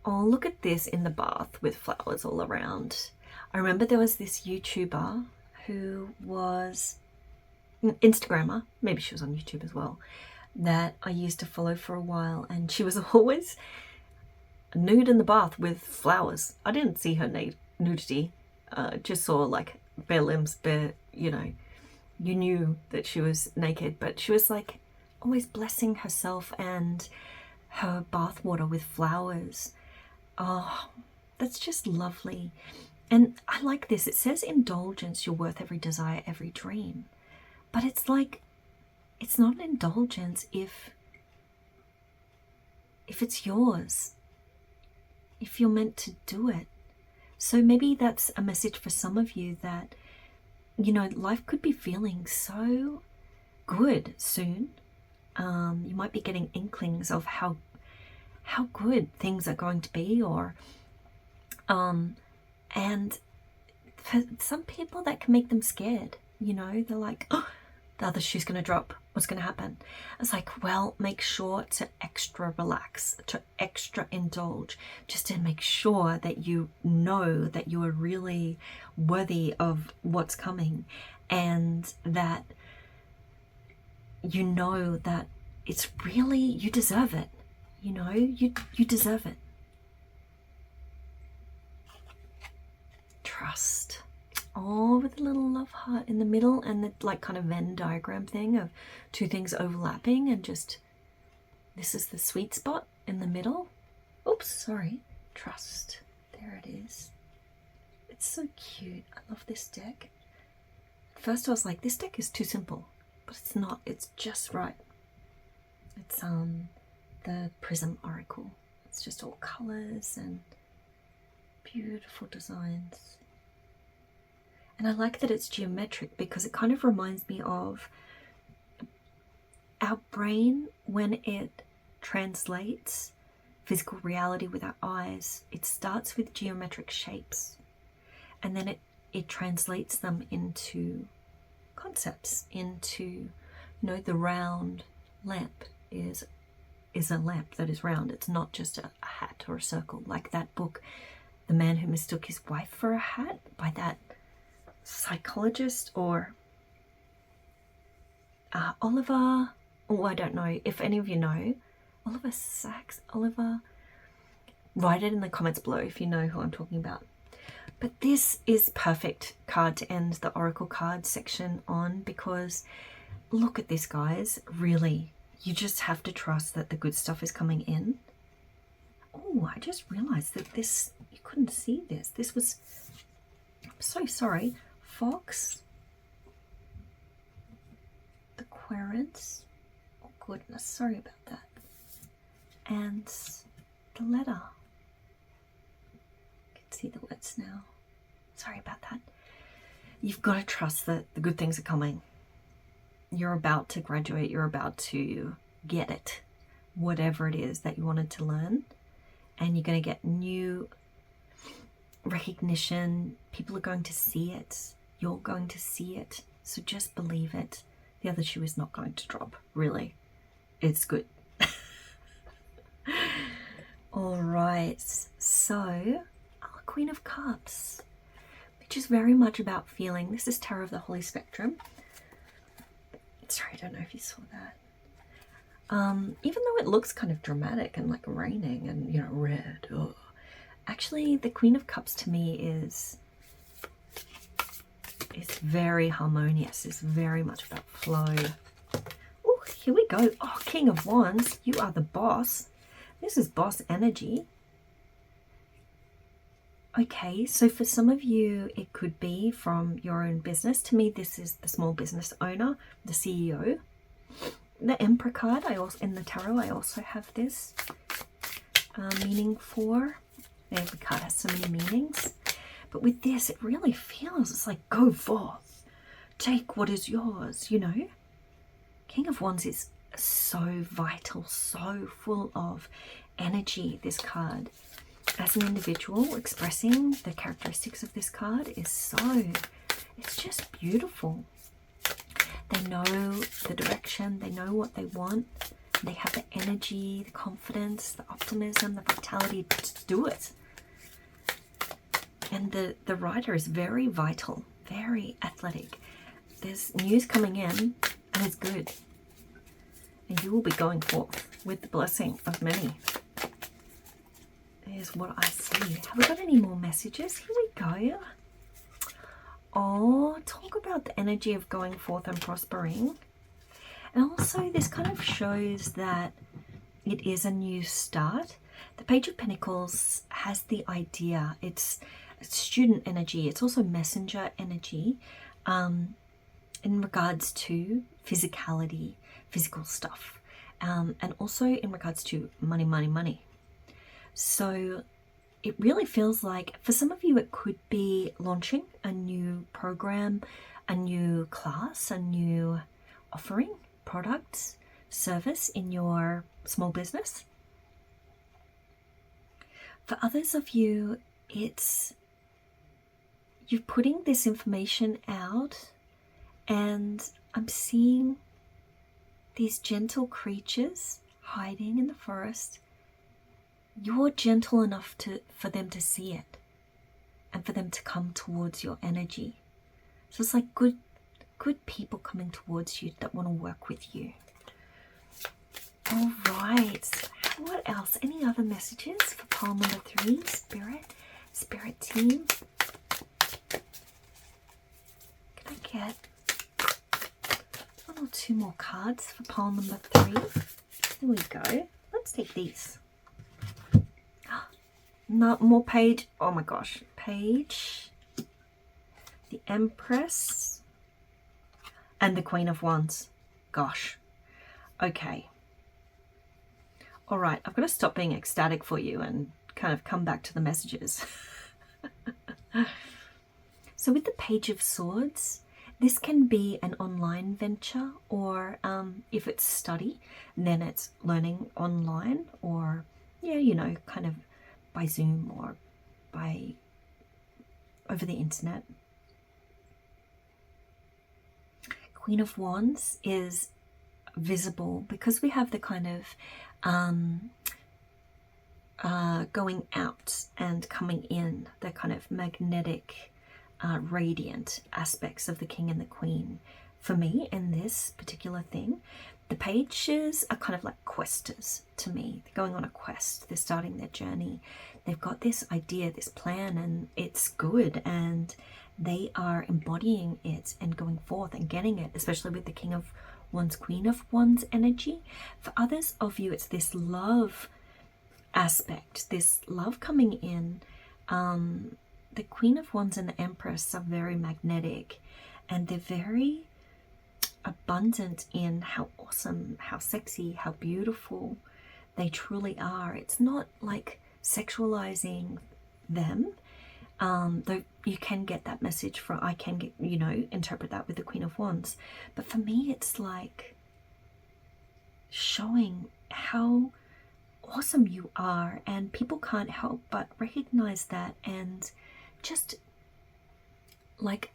Oh, look at this in the bath with flowers all around. I remember there was this YouTuber who was an Instagrammer, maybe she was on YouTube as well, that I used to follow for a while, and she was always nude in the bath with flowers. I didn't see her nudity, just saw like bare limbs, bare, you know, you knew that she was naked, but she was like always blessing herself and her bath water with flowers. Oh, that's just lovely. And I like this. It says indulgence, you're worth every desire, every dream. But it's like, it's not an indulgence if it's yours, if you're meant to do it. So maybe that's a message for some of you that, you know, life could be feeling so good soon. You might be getting inklings of how good things are going to be, or and for some people that can make them scared. You know, they're like, oh, the other shoe's going to drop. What's going to happen? It's like, well, make sure to extra relax, to extra indulge, just to make sure that you know that you are really worthy of what's coming, and that you know that it's really, you deserve it. You know, you deserve it. Trust. Oh, with a little love heart in the middle, and the like kind of Venn diagram thing of two things overlapping, and just, this is the sweet spot in the middle. Oops, sorry. Trust. There it is. It's so cute. I love this deck. At first I was like, this deck is too simple, but it's not. It's just right. It's the Prism Oracle. It's just all colors and beautiful designs. And I like that it's geometric, because it kind of reminds me of our brain when it translates physical reality with our eyes. It starts with geometric shapes, and then it translates them into concepts, into, you know, the round lamp is a lamp that is round. It's not just a hat or a circle, like that book, The Man Who Mistook His Wife for a Hat, by that psychologist, or Oliver, oh, I don't know if any of you know, Oliver Sacks, write it in the comments below if you know who I'm talking about. But this is perfect card to end the Oracle card section on, because look at this, guys. Really, you just have to trust that the good stuff is coming in. Oh, I just realized that this, you couldn't see this. This was, I'm so sorry. Fox, the Querents, oh goodness, sorry about that, and the letter. You can see the words now. Sorry about that. You've got to trust that the good things are coming. You're about to graduate. You're about to get it, whatever it is that you wanted to learn, and you're going to get new recognition. People are going to see it. You're going to see it. So just believe it. The other shoe is not going to drop, really. It's good. All right. So, Queen of Cups, which is very much about feeling. This is Tarot of the Holy Spectrum. Sorry, I don't know if you saw that. Even though it looks kind of dramatic and like raining and, you know, red. Actually, the Queen of Cups to me is It's very harmonious. It's very much about flow. Oh, here we go. Oh, King of Wands, you are the boss. This is boss energy. Okay, so for some of you, it could be from your own business. To me, this is the small business owner, the CEO. The Emperor card, in the tarot, I also have this meaning for. Every card has so many meanings. But with this, it really feels, it's like, go forth. Take what is yours, you know. King of Wands is so vital, so full of energy, this card. As an individual, expressing the characteristics of this card is it's just beautiful. They know the direction, they know what they want, they have the energy, the confidence, the optimism, the vitality to do it. And the writer is very vital, very athletic. There's news coming in, and it's good. And you will be going forth with the blessing of many. Is what I see. Have we got any more messages? Here we go. Oh, talk about the energy of going forth and prospering. And also this kind of shows that it is a new start. The Page of Pentacles has the idea. It's student energy. It's also messenger energy in regards to physicality, physical stuff. And also in regards to money, money, money. So it really feels like for some of you it could be launching a new program, a new class, a new offering, product, service in your small business. For others of you, you're putting this information out, and I'm seeing these gentle creatures hiding in the forest. You're gentle enough for them to see it and for them to come towards your energy. So it's like good people coming towards you that want to work with you. All right. What else? Any other messages for pile number 3? Spirit team. Can I get 1 or 2 more cards for pile number 3? Here we go. Let's take these. No, more page. Oh my gosh. Page. The Empress. And the Queen of Wands. Gosh. Okay. All right. I've got to stop being ecstatic for you and kind of come back to the messages. So with the Page of Swords, this can be an online venture, or if it's study, then it's learning online, or, yeah, you know, kind of by Zoom or by over the internet. Queen of Wands is visible because we have the kind of going out and coming in, the kind of magnetic, radiant aspects of the King and the Queen. For me, in this particular thing, the pages are kind of like questers to me. They're going on a quest. They're starting their journey. They've got this idea, this plan, and it's good. And they are embodying it and going forth and getting it, especially with the King of Wands, Queen of Wands energy. For others of you, it's this love aspect, this love coming in. The Queen of Wands and the Empress are very magnetic, and they're very abundant in how awesome, how sexy, how beautiful they truly are. It's not like sexualizing them, though you can get that message from, I can get, you know, interpret that with the Queen of Wands. But for me, it's like showing how awesome you are, and people can't help but recognize that, and just like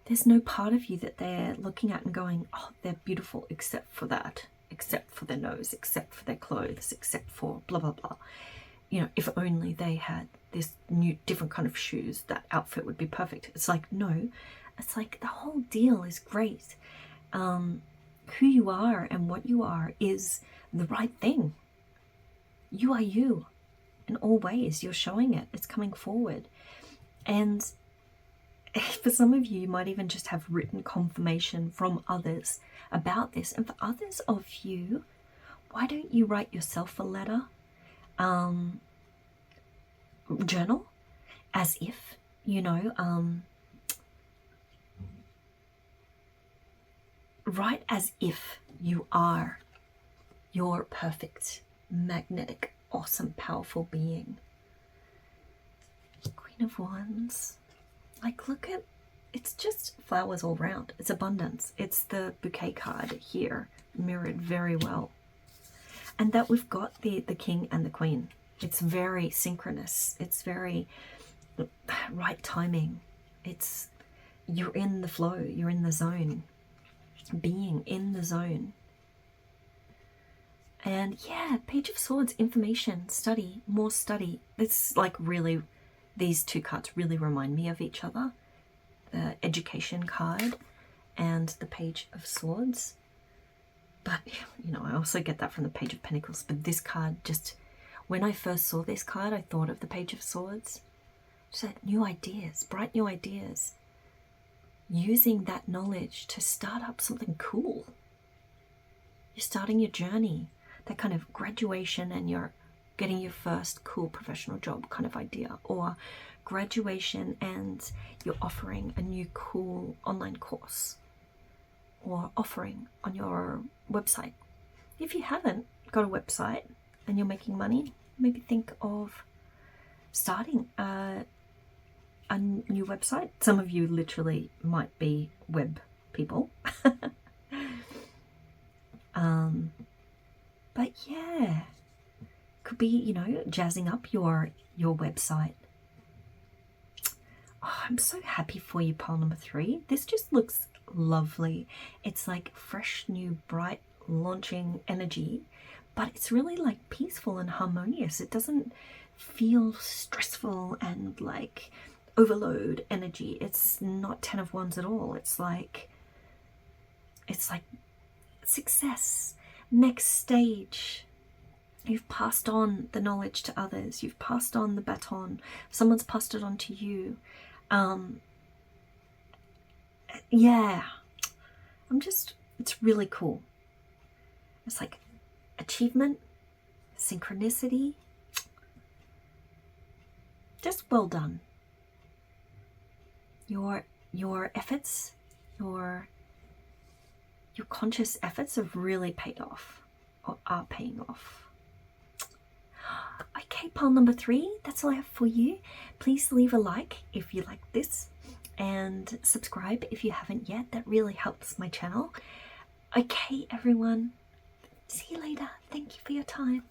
there's no part of you that they're looking at and going, oh, they're beautiful except for that, except for their nose, except for their clothes, except for blah blah blah. You know, if only they had this new different kind of shoes, that outfit would be perfect. It's like, no, it's like the whole deal is great. Who you are and what you are is the right thing. You are you in all ways. You're showing it. It's coming forward. And for some of you, you might even just have written confirmation from others about this. And for others of you, why don't you write yourself a letter, journal, as if, you know, write as if you are your perfect, magnetic, awesome, powerful being. Queen of Wands. Like, look at, it's just flowers all round. It's abundance. It's the bouquet card here, mirrored very well. And that we've got the king and the queen. It's very synchronous. It's very right timing. It's, you're in the flow. You're in the zone. Being in the zone. And yeah, Page of Swords, information, study, more study. It's like really, these two cards really remind me of each other. The education card and the Page of Swords. But, you know, I also get that from the Page of Pentacles. But this card just, when I first saw this card, I thought of the Page of Swords. Just like new ideas, bright new ideas. Using that knowledge to start up something cool. You're starting your journey. That kind of graduation and you're getting your first cool professional job kind of idea. Or graduation and you're offering a new cool online course. Or offering on your website. If you haven't got a website and you're making money, maybe think of starting a new website. Some of you literally might be web people. But yeah, could be, you know, jazzing up your website. Oh, I'm so happy for you, pile number 3. This just looks lovely. It's like fresh, new, bright, launching energy, but it's really like peaceful and harmonious. It doesn't feel stressful and like overload energy. It's not 10 of Wands at all. It's like success, next stage. You've passed on the knowledge to others. You've passed on the baton. Someone's passed it on to you. Yeah, it's really cool. It's like achievement, synchronicity. Just well done. Your efforts, your conscious efforts have really paid off, or are paying off. Okay, pile number 3, that's all I have for you. Please leave a like if you like this, and subscribe if you haven't yet. That really helps my channel. Okay, everyone. See you later. Thank you for your time.